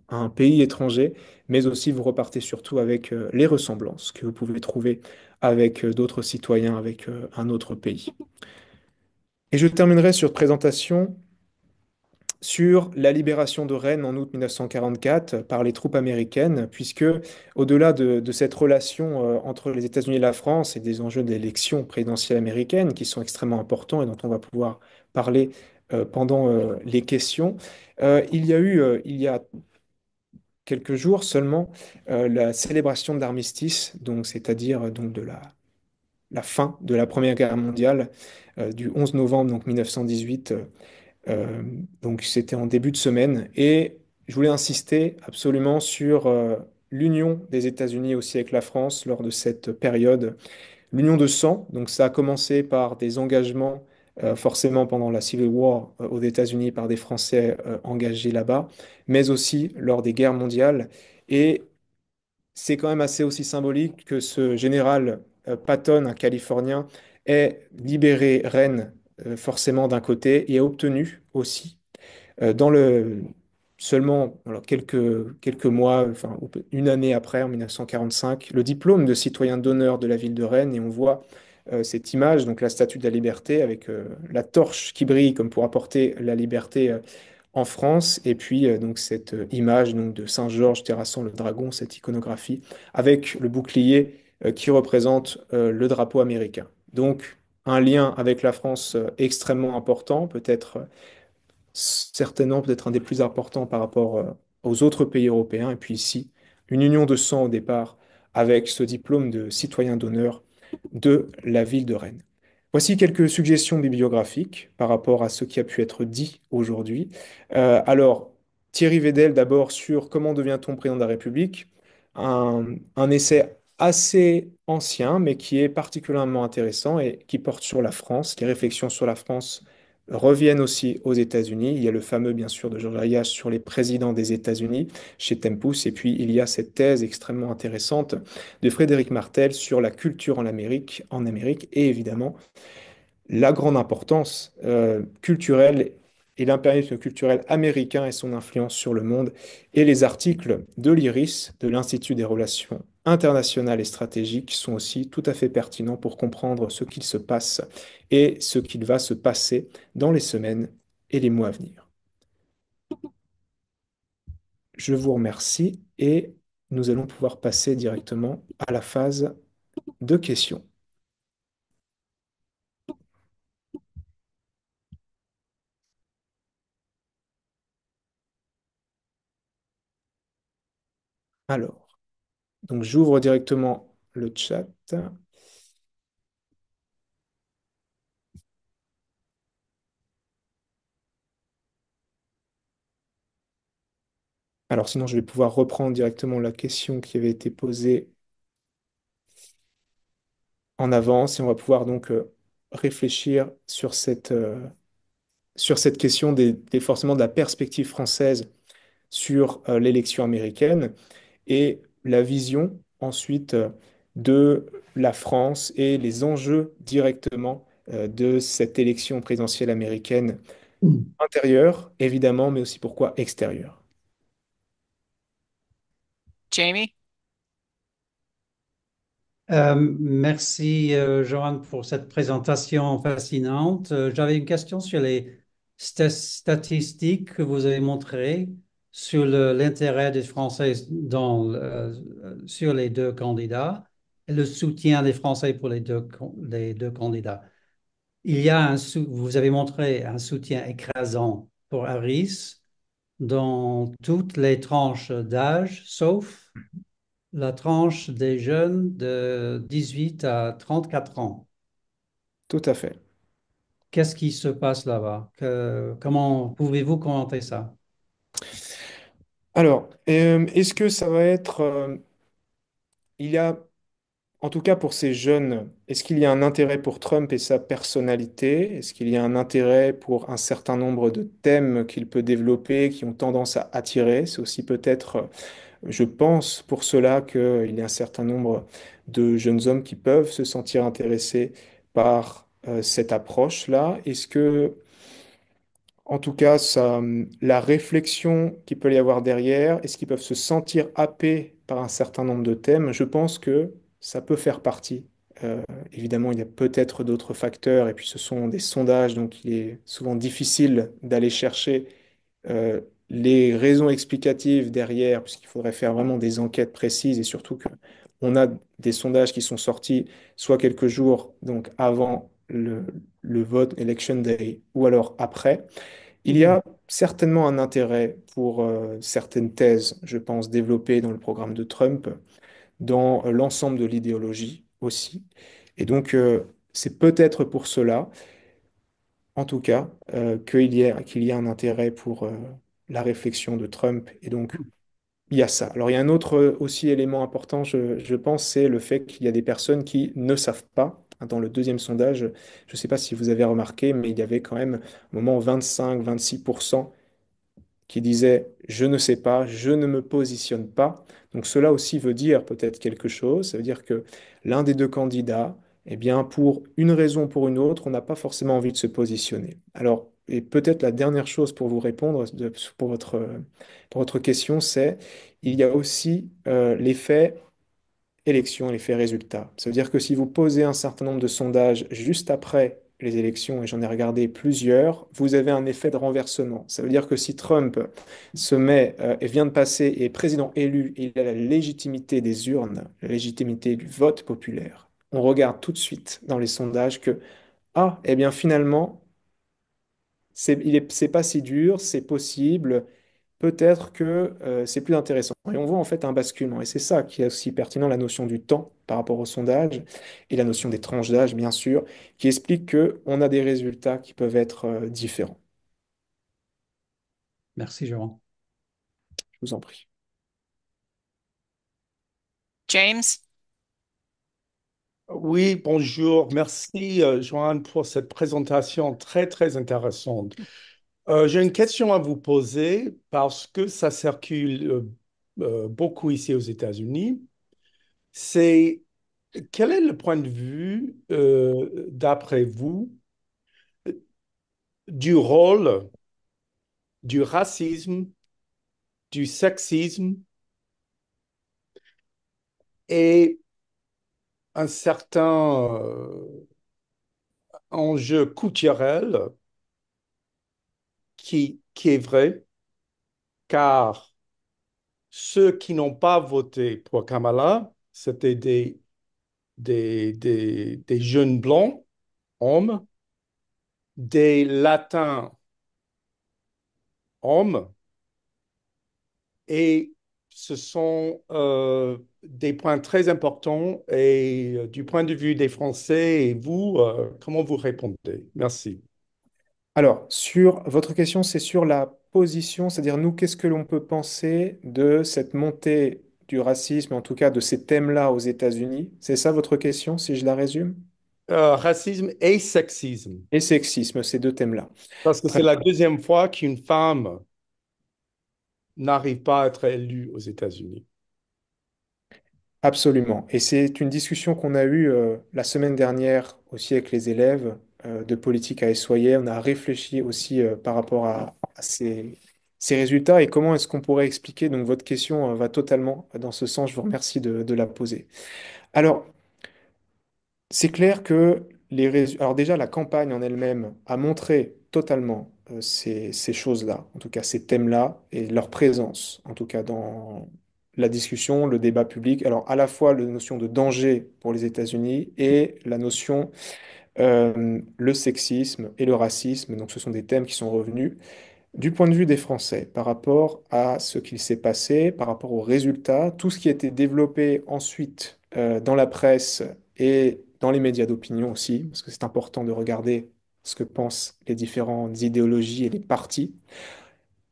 un pays étranger, mais aussi vous repartez surtout avec les ressemblances que vous pouvez trouver avec d'autres citoyens, avec un autre pays. Et je terminerai sur présentation sur la libération de Rennes en août 1944 par les troupes américaines, puisque au-delà de cette relation entre les États-Unis et la France et des enjeux d'élection présidentielle américaine qui sont extrêmement importants et dont on va pouvoir parler pendant les questions, il y a quelques jours seulement la célébration de l'armistice, donc c'est-à-dire donc de la fin de la Première Guerre mondiale du 11 novembre donc 1918. Euh, donc c'était en début de semaine et je voulais insister absolument sur l'union des États-Unis aussi avec la France lors de cette période. L'union de sang, donc ça a commencé par des engagements forcément pendant la Civil War aux États-Unis par des Français engagés là-bas, mais aussi lors des guerres mondiales. Et c'est quand même assez aussi symbolique que ce général Patton, un Californien, ait libéré Rennes forcément d'un côté et a obtenu aussi dans le seulement alors, quelques mois, enfin une année après, en 1945, le diplôme de citoyen d'honneur de la ville de Rennes et on voit cette image, donc la Statue de la Liberté avec la torche qui brille comme pour apporter la liberté en France, et puis donc cette image donc, de Saint-Georges terrassant le dragon, cette iconographie, avec le bouclier qui représente le drapeau américain. Donc un lien avec la France extrêmement important, peut-être certainement peut-être un des plus importants par rapport aux autres pays européens, et puis ici, une union de sang au départ avec ce diplôme de citoyen d'honneur de la ville de Rennes. Voici quelques suggestions bibliographiques par rapport à ce qui a pu être dit aujourd'hui. Alors, Thierry Vedel d'abord sur Comment devient-on président de la République, un essai assez ancien, mais qui est particulièrement intéressant et qui porte sur la France. Les réflexions sur la France reviennent aussi aux États-Unis. Il y a le fameux, bien sûr, de Georges Arias sur les présidents des États-Unis chez Tempus, et puis il y a cette thèse extrêmement intéressante de Frédéric Martel sur la culture en Amérique et évidemment la grande importance culturelle et l'impérialisme culturel américain et son influence sur le monde, et les articles de l'IRIS, de l'Institut des relations internationales et stratégiques, sont aussi tout à fait pertinents pour comprendre ce qu'il se passe et ce qu'il va se passer dans les semaines et les mois à venir. Je vous remercie et nous allons pouvoir passer directement à la phase de questions. Alors, donc j'ouvre directement le chat. Alors sinon, je vais pouvoir reprendre directement la question qui avait été posée en avance et on va pouvoir donc réfléchir sur cette question forcément de la perspective française sur l'élection américaine et la vision ensuite de la France et les enjeux directement de cette élection présidentielle américaine intérieure, évidemment, mais aussi pourquoi extérieure. Jamie? Merci, Johan, pour cette présentation fascinante. J'avais une question sur les statistiques que vous avez montrées sur l'intérêt des Français sur les deux candidats et le soutien des Français pour les deux candidats. Vous avez montré un soutien écrasant pour Harris dans toutes les tranches d'âge, sauf la tranche des jeunes de 18 à 34 ans. Tout à fait. Qu'est-ce qui se passe là-bas? Comment pouvez-vous commenter ça? Alors, est-ce que ça va être... il y a, en tout cas pour ces jeunes, est-ce qu'il y a un intérêt pour Trump et sa personnalité? Est-ce qu'il y a un intérêt pour un certain nombre de thèmes qu'il peut développer qui ont tendance à attirer? C'est aussi peut-être, je pense, pour cela qu'il y a un certain nombre de jeunes hommes qui peuvent se sentir intéressés par cette approche-là. Est-ce que en tout cas, la réflexion qu'il peut y avoir derrière, est-ce qu'ils peuvent se sentir happés par un certain nombre de thèmes? Je pense que ça peut faire partie. Euh, Évidemment, il y a peut-être d'autres facteurs, et puis ce sont des sondages, donc il est souvent difficile d'aller chercher euh, les raisons explicatives derrière, puisqu'il faudrait faire vraiment des enquêtes précises, et surtout que on a des sondages qui sont sortis soit quelques jours donc avant le vote Election Day, ou alors après. Il y Mhm. a certainement un intérêt pour certaines thèses, je pense, développées dans le programme de Trump, dans l'ensemble de l'idéologie aussi. Et donc, c'est peut-être pour cela, en tout cas, qu'il y a un intérêt pour la réflexion de Trump. Et donc, il y a ça. Alors, il y a un autre aussi élément important, je pense, c'est le fait qu'il y a des personnes qui ne savent pas. Dans le deuxième sondage, je ne sais pas si vous avez remarqué, mais il y avait quand même au moment 25-26% qui disait je ne sais pas, je ne me positionne pas. Donc cela aussi veut dire peut-être quelque chose. Ça veut dire que l'un des deux candidats, eh bien, pour une raison ou pour une autre, on n'a pas forcément envie de se positionner. Alors, et peut-être la dernière chose pour vous répondre, pour votre question, c'est il y a aussi l'effet élections, l'effet résultat. Ça veut dire que si vous posez un certain nombre de sondages juste après les élections, et j'en ai regardé plusieurs, vous avez un effet de renversement. Ça veut dire que si Trump se met et vient de passer et est président élu, et il a la légitimité des urnes, la légitimité du vote populaire, on regarde tout de suite dans les sondages que, ah, eh bien finalement, c'est pas si dur, c'est possible, peut-être que c'est plus intéressant. Et on voit en fait un basculement. Et c'est ça qui est aussi pertinent, la notion du temps par rapport au sondage et la notion des tranches d'âge, bien sûr, qui explique que on a des résultats qui peuvent être différents. Merci, Johan. Je vous en prie. James? Oui, bonjour. Merci, Joanne, pour cette présentation très, très intéressante. J'ai une question à vous poser parce que ça circule beaucoup ici aux États-Unis. C'est quel est le point de vue, d'après vous, du rôle du racisme, du sexisme et un certain enjeu culturel qui est vrai, car ceux qui n'ont pas voté pour Kamala, c'était des jeunes blancs, hommes, des latins, hommes, et ce sont des points très importants. Et du point de vue des Français, et vous, comment vous répondez? Merci. Alors, sur votre question, c'est sur la position, c'est-à-dire nous, qu'est-ce que l'on peut penser de cette montée du racisme, en tout cas de ces thèmes-là aux États-Unis? C'est ça votre question, si je la résume? Racisme et sexisme. Et sexisme, ces deux thèmes-là. Parce que Très c'est la deuxième fois qu'une femme n'arrive pas à être élue aux États-Unis. Absolument. Et c'est une discussion qu'on a eue la semaine dernière aussi avec les élèves de politique à Essoyer. On a réfléchi aussi par rapport à ces résultats et comment est-ce qu'on pourrait expliquer. Donc votre question va totalement dans ce sens. Je vous remercie de la poser. Alors, c'est clair que Alors déjà, la campagne en elle-même a montré totalement ces choses-là, en tout cas ces thèmes-là, et leur présence, en tout cas dans la discussion, le débat public. Alors à la fois la notion de danger pour les États-Unis et la notion, le sexisme et le racisme. Donc ce sont des thèmes qui sont revenus. Du point de vue des Français, par rapport à ce qu'il s'est passé, par rapport aux résultats, tout ce qui a été développé ensuite dans la presse et dans les médias d'opinion aussi, parce que c'est important de regarder ce que pensent les différentes idéologies et les partis.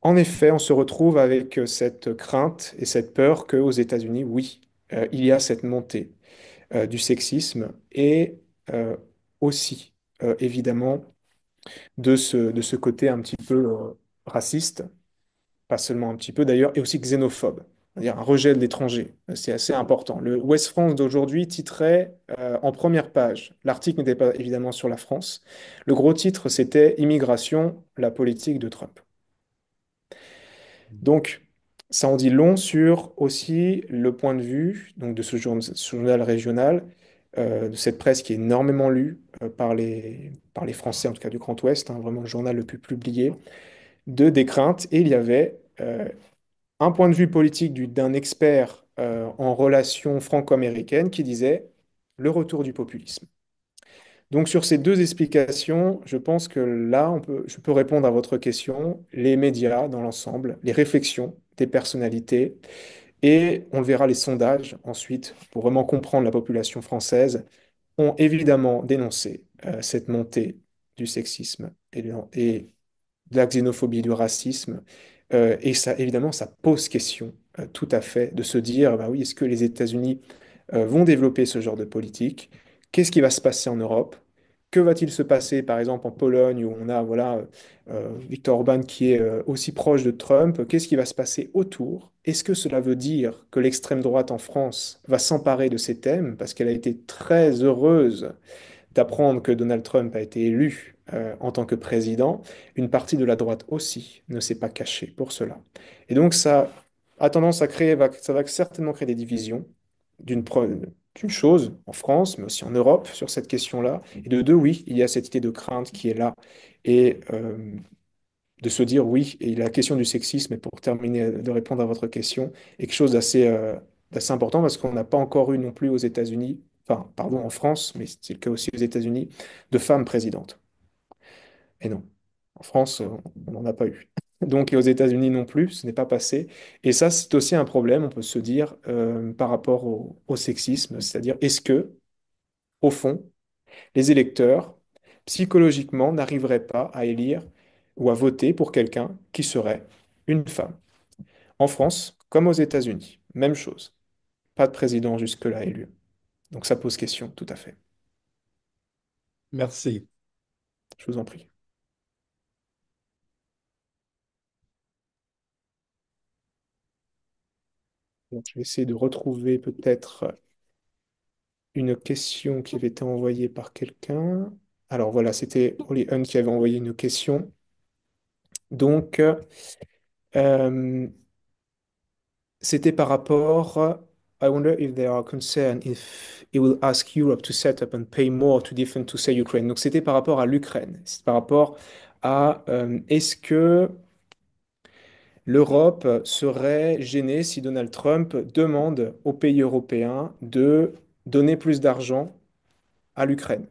En effet, on se retrouve avec cette crainte et cette peur qu'aux États-Unis, oui, il y a cette montée du sexisme et aussi, évidemment, de ce côté un petit peu raciste, pas seulement un petit peu d'ailleurs, et aussi xénophobe, c'est-à-dire un rejet de l'étranger. C'est assez important. Le Ouest France d'aujourd'hui titrait en première page, l'article n'était pas évidemment sur la France, le gros titre c'était Immigration, la politique de Trump. Donc, ça en dit long sur aussi le point de vue donc, de ce journal régional, de cette presse qui est énormément lue par les Français, en tout cas du Grand Ouest, hein, vraiment le journal le plus publié, de des craintes. Et il y avait un point de vue politique d'un expert en relations franco-américaines qui disait le retour du populisme. Donc sur ces deux explications, je pense que là, je peux répondre à votre question. Les médias dans l'ensemble, les réflexions des personnalités, et on le verra les sondages ensuite, pour vraiment comprendre la population française, ont évidemment dénoncé cette montée du sexisme et de la xénophobie, du racisme. Et ça, évidemment, ça pose question tout à fait de se dire, bah oui, est-ce que les États-Unis vont développer ce genre de politique? Qu'est-ce qui va se passer en Europe? Que va-t-il se passer, par exemple, en Pologne, où on a voilà, Viktor Orban qui est aussi proche de Trump? Qu'est-ce qui va se passer autour? Est-ce que cela veut dire que l'extrême droite en France va s'emparer de ces thèmes parce qu'elle a été très heureuse d'apprendre que Donald Trump a été élu en tant que président? Une partie de la droite aussi ne s'est pas cachée pour cela. Et donc ça a tendance à créer, ça va certainement créer des divisions d'une chose en France, mais aussi en Europe sur cette question-là. Et de deux, oui, il y a cette idée de crainte qui est là. Et de se dire oui, et la question du sexisme, et pour terminer de répondre à votre question, est quelque chose d'assez important parce qu'on n'a pas encore eu non plus aux États-Unis, enfin, pardon, en France, mais c'est le cas aussi aux États-Unis, de femmes présidentes. Et non, en France, on n'en a pas eu. Donc, et aux États-Unis non plus, ce n'est pas passé. Et ça, c'est aussi un problème, on peut se dire, par rapport au sexisme, c'est-à-dire, est-ce que, au fond, les électeurs, psychologiquement, n'arriveraient pas à élire ou à voter pour quelqu'un qui serait une femme? En France, comme aux États-Unis, même chose. Pas de président jusque-là élu. Donc ça pose question, tout à fait. Merci. Je vous en prie. Donc, je vais essayer de retrouver peut-être une question qui avait été envoyée par quelqu'un. Alors voilà, c'était Holly Hunt qui avait envoyé une question. Donc, c'était par rapport. I wonder if they are concerned if it will ask Europe to set up and pay more to defend to say Ukraine. Donc c'était par rapport à l'Ukraine. C'est par rapport à est-ce que l'Europe serait gênée si Donald Trump demande aux pays européens de donner plus d'argent à l'Ukraine?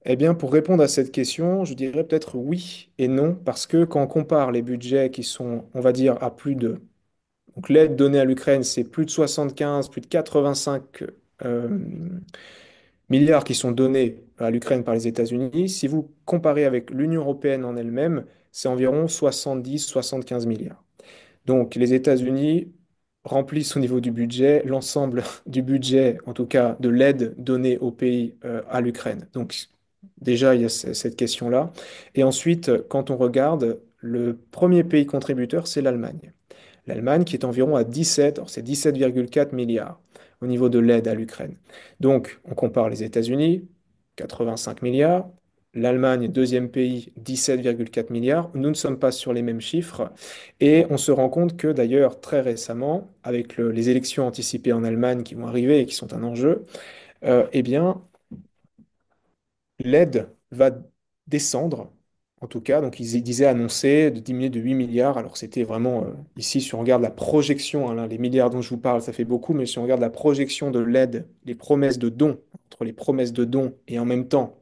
Eh bien, pour répondre à cette question, je dirais peut-être oui et non, parce que quand on compare les budgets qui sont, on va dire, à plus de... Donc l'aide donnée à l'Ukraine, c'est plus de 75, plus de 85 milliards qui sont donnés à l'Ukraine par les États-Unis. Si vous comparez avec l'Union européenne en elle-même, c'est environ 70-75 milliards. Donc les États-Unis remplissent au niveau du budget l'ensemble du budget, en tout cas de l'aide donnée au pays à l'Ukraine. Donc déjà, il y a cette question-là. Et ensuite, quand on regarde, le premier pays contributeur, c'est l'Allemagne. L'Allemagne qui est environ à 17, alors c'est 17,4 milliards au niveau de l'aide à l'Ukraine. Donc, on compare les États-Unis, 85 milliards, l'Allemagne, deuxième pays, 17,4 milliards. Nous ne sommes pas sur les mêmes chiffres et on se rend compte que d'ailleurs, très récemment, avec les élections anticipées en Allemagne qui vont arriver et qui sont un enjeu, eh bien, l'aide va descendre, en tout cas. Donc, ils disaient annoncer de diminuer de 8 milliards. Alors, c'était vraiment, ici, si on regarde la projection, hein, là, les milliards dont je vous parle, ça fait beaucoup, mais si on regarde la projection de l'aide, les promesses de dons, entre les promesses de dons et en même temps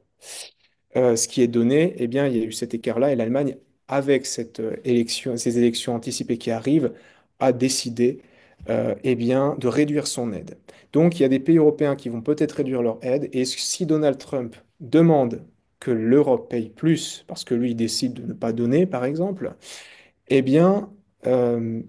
ce qui est donné, eh bien, il y a eu cet écart-là et l'Allemagne, avec cette élection, ces élections anticipées qui arrivent, a décidé eh bien, de réduire son aide. Donc, il y a des pays européens qui vont peut-être réduire leur aide et si Donald Trump demande que l'Europe paye plus parce que lui il décide de ne pas donner, par exemple, eh bien, euh,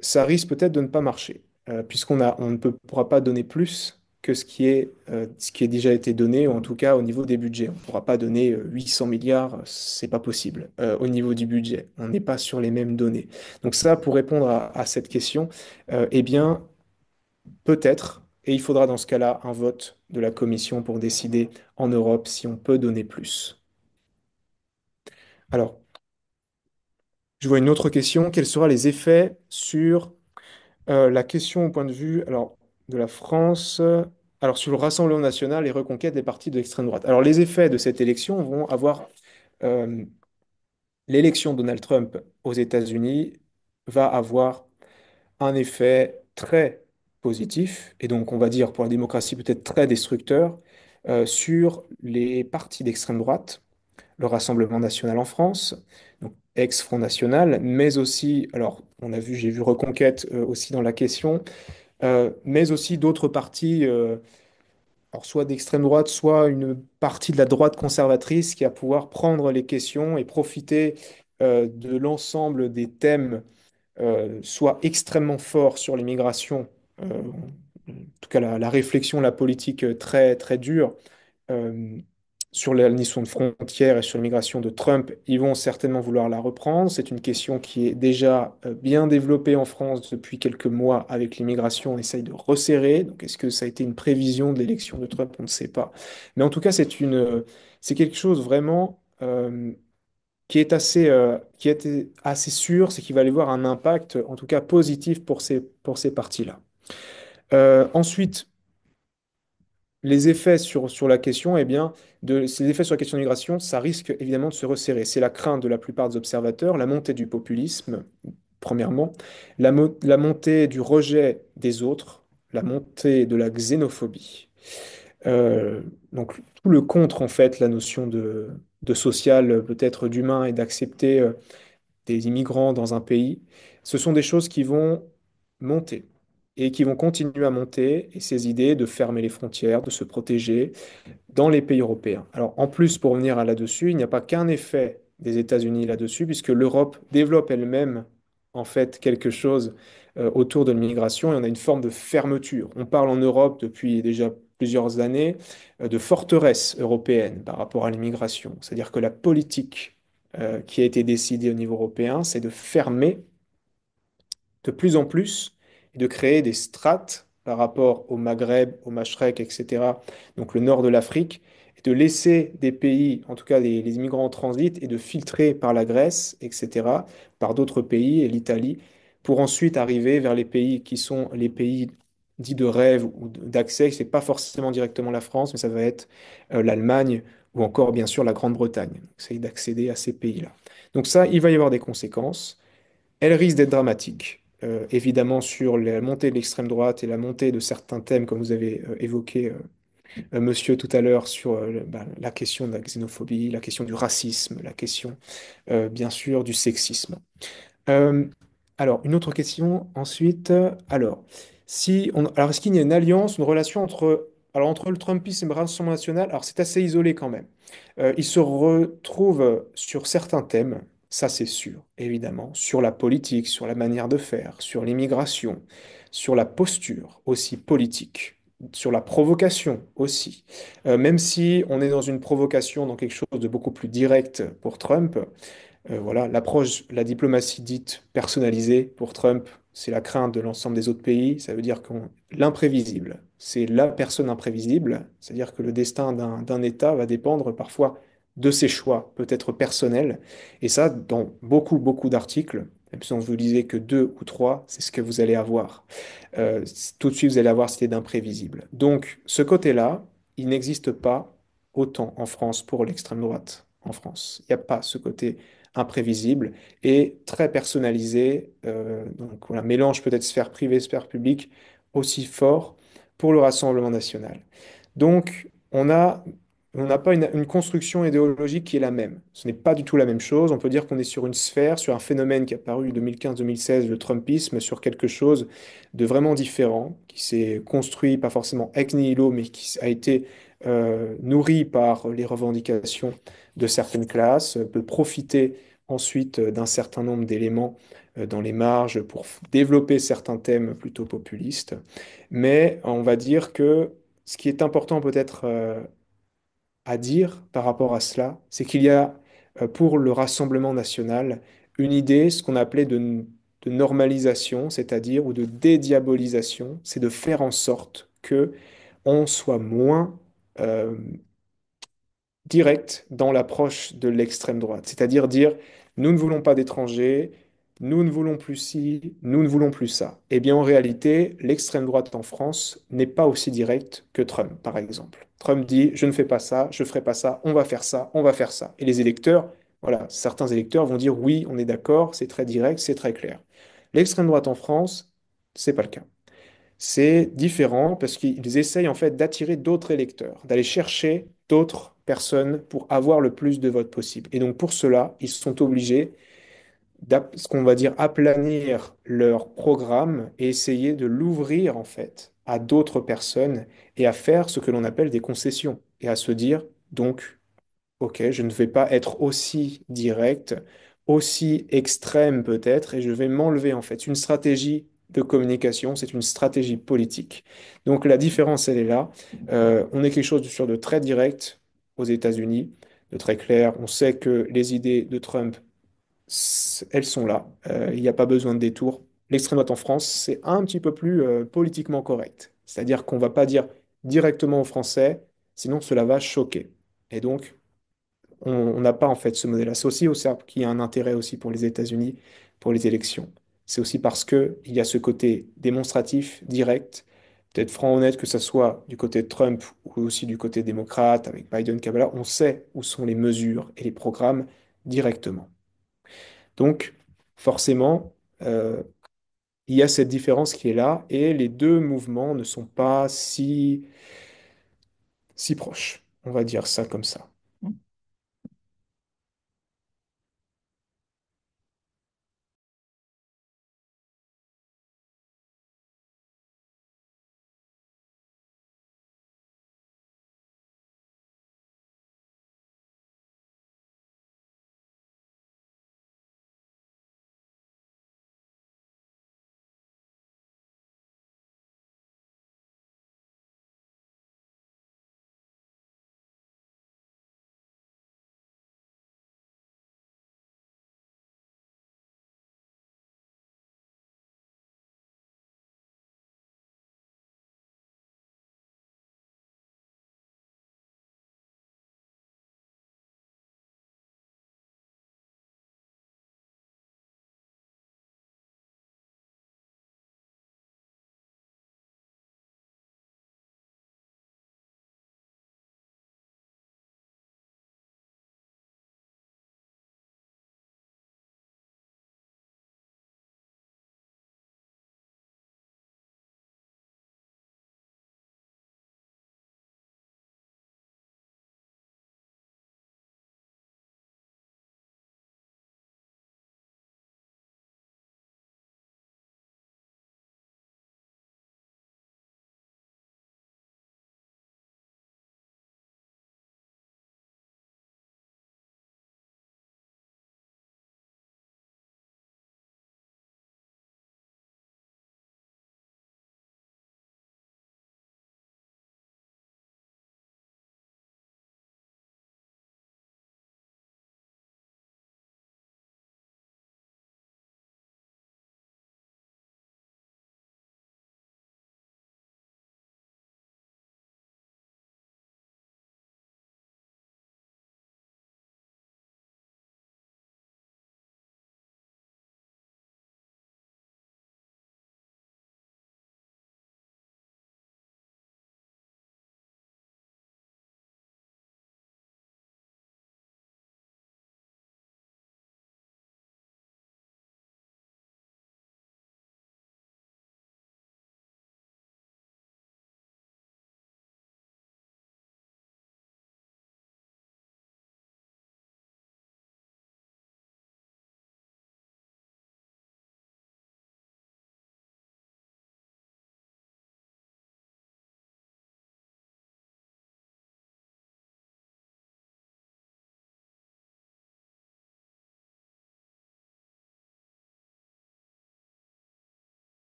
ça risque peut-être de ne pas marcher, on ne pourra pas donner plus que ce qui est déjà été donné, ou en tout cas au niveau des budgets. On ne pourra pas donner 800 milliards, c'est pas possible au niveau du budget. On n'est pas sur les mêmes données. Donc ça, pour répondre à cette question, eh bien, peut-être, et il faudra dans ce cas-là un vote de la Commission pour décider en Europe si on peut donner plus. Alors, je vois une autre question. Quels seront les effets sur la question au point de vue alors, de la France, alors sur le Rassemblement national et reconquête des partis de l'extrême droite. Alors les effets de cette élection vont avoir euh, l'élection de Donald Trump aux États-Unis va avoir un effet très positif, et donc on va dire pour la démocratie peut-être très destructeur, sur les partis d'extrême droite, le Rassemblement national en France, donc ex-Front National, mais aussi, alors on a vu, j'ai vu Reconquête aussi dans la question, mais aussi d'autres partis, alors soit d'extrême droite, soit une partie de la droite conservatrice qui va pouvoir prendre les questions et profiter de l'ensemble des thèmes, soit extrêmement forts sur l'immigration, en tout cas la réflexion, la politique très, très dure euh, sur l'administration de frontières et sur l'immigration de Trump, ils vont certainement vouloir la reprendre. C'est une question qui est déjà bien développée en France depuis quelques mois avec l'immigration. On essaye de resserrer. Donc, est-ce que ça a été une prévision de l'élection de Trump? On ne sait pas. Mais en tout cas, c'est quelque chose vraiment qui est assez sûr, c'est qu'il va y avoir un impact, en tout cas positif pour ces partis-là. Ensuite, les effets sur la question, eh bien, ces effets sur la question de l'immigration, ça risque évidemment de se resserrer. C'est la crainte de la plupart des observateurs, la montée du populisme, premièrement, la montée du rejet des autres, la montée de la xénophobie. Euh, donc tout le contre, en fait, la notion de social, peut-être d'humain et d'accepter des immigrants dans un pays, ce sont des choses qui vont monter et qui vont continuer à monter, et ces idées de fermer les frontières, de se protéger dans les pays européens. Alors en plus, pour revenir à là-dessus, il n'y a pas qu'un effet des États-Unis là-dessus, puisque l'Europe développe elle-même en fait quelque chose autour de l'immigration, et on a une forme de fermeture. On parle en Europe depuis déjà plusieurs années de forteresse européenne par rapport à l'immigration. C'est-à-dire que la politique qui a été décidée au niveau européen, c'est de fermer de plus en plus et de créer des strates par rapport au Maghreb, au Machrek, etc., donc le nord de l'Afrique, et de laisser des pays, en tout cas les immigrants en transit, et de filtrer par la Grèce, etc., par d'autres pays et l'Italie, pour ensuite arriver vers les pays qui sont les pays dits de rêve ou d'accès. C'est pas forcément directement la France, mais ça va être l'Allemagne ou encore bien sûr la Grande-Bretagne. Essayer d'accéder à ces pays-là. Donc ça, il va y avoir des conséquences. Elle risque d'être dramatique, évidemment sur la montée de l'extrême droite et la montée de certains thèmes, comme vous avez évoqué, monsieur, tout à l'heure, sur la question de la xénophobie, la question du racisme, la question, bien sûr, du sexisme. Euh, alors, une autre question ensuite. Alors, alors est-ce qu'il y a une alliance, une relation entre Alors entre le Trumpisme et le Rassemblement national, alors c'est assez isolé quand même. Ils se retrouvent sur certains thèmes, ça c'est sûr, évidemment, sur la politique, sur la manière de faire, sur l'immigration, sur la posture aussi politique, sur la provocation aussi. Même si on est dans une provocation, dans quelque chose de beaucoup plus direct pour Trump, voilà, l'approche, la diplomatie dite personnalisée pour Trump, c'est la crainte de l'ensemble des autres pays. Ça veut dire que l'imprévisible, c'est la personne imprévisible. C'est-à-dire que le destin d'un État va dépendre parfois de ses choix, peut-être personnels. Et ça, dans beaucoup, beaucoup d'articles, même si on vous lisez que deux ou trois, c'est ce que vous allez avoir. Euh, Tout de suite, vous allez avoir cette idée d'imprévisible. Donc, ce côté-là, il n'existe pas autant en France pour l'extrême droite. En France, il n'y a pas ce côté imprévisible et très personnalisé. Donc voilà, mélange peut-être sphère privée, sphère publique aussi fort pour le Rassemblement national. Donc on n'a pas une construction idéologique qui est la même. Ce n'est pas du tout la même chose. On peut dire qu'on est sur une sphère, sur un phénomène qui est apparu en 2015-2016, le Trumpisme, sur quelque chose de vraiment différent, qui s'est construit pas forcément ex nihilo, mais qui a été nourri par les revendications de certaines classes, peut profiter ensuite d'un certain nombre d'éléments dans les marges pour développer certains thèmes plutôt populistes. Mais on va dire que ce qui est important peut-être à dire par rapport à cela, c'est qu'il y a pour le Rassemblement national une idée, ce qu'on appelait de normalisation, c'est-à-dire ou de dédiabolisation, c'est de faire en sorte que on soit moins euh, direct dans l'approche de l'extrême droite, c'est-à-dire dire nous ne voulons pas d'étrangers, nous ne voulons plus ci, nous ne voulons plus ça. Eh bien, en réalité, l'extrême droite en France n'est pas aussi directe que Trump, par exemple. Trump dit je ne fais pas ça, je ferai pas ça, on va faire ça, on va faire ça. Et les électeurs, voilà, certains électeurs vont dire oui, on est d'accord, c'est très direct, c'est très clair. L'extrême droite en France, c'est pas le cas. C'est différent parce qu'ils essayent en fait d'attirer d'autres électeurs, d'aller chercher d'autres personnes pour avoir le plus de votes possible. Et donc pour cela, ils sont obligés ce qu'on va dire aplanir leur programme et essayer de l'ouvrir en fait à d'autres personnes et à faire ce que l'on appelle des concessions et à se dire donc ok, je ne vais pas être aussi direct, aussi extrême peut-être, et je vais m'enlever en fait. Une stratégie de communication, c'est une stratégie politique. Donc la différence, elle est là. On est quelque chose sur de très direct aux États-Unis, de très clair. On sait que les idées de Trump, elles sont là. Il n'y a pas besoin de détour. L'extrême droite en France, c'est un petit peu plus politiquement correct. C'est-à-dire qu'on ne va pas dire directement aux Français, sinon cela va choquer. Et donc, on n'a pas en fait ce modèle-là. C'est aussi ça qui a un intérêt aussi pour les États-Unis, pour les élections. C'est aussi parce que il y a ce côté démonstratif, direct, peut-être franc, honnête, que ce soit du côté de Trump ou aussi du côté démocrate, avec Biden, Kamala, on sait où sont les mesures et les programmes directement. Donc, forcément, il y a cette différence qui est là et les deux mouvements ne sont pas si proches. On va dire ça comme ça.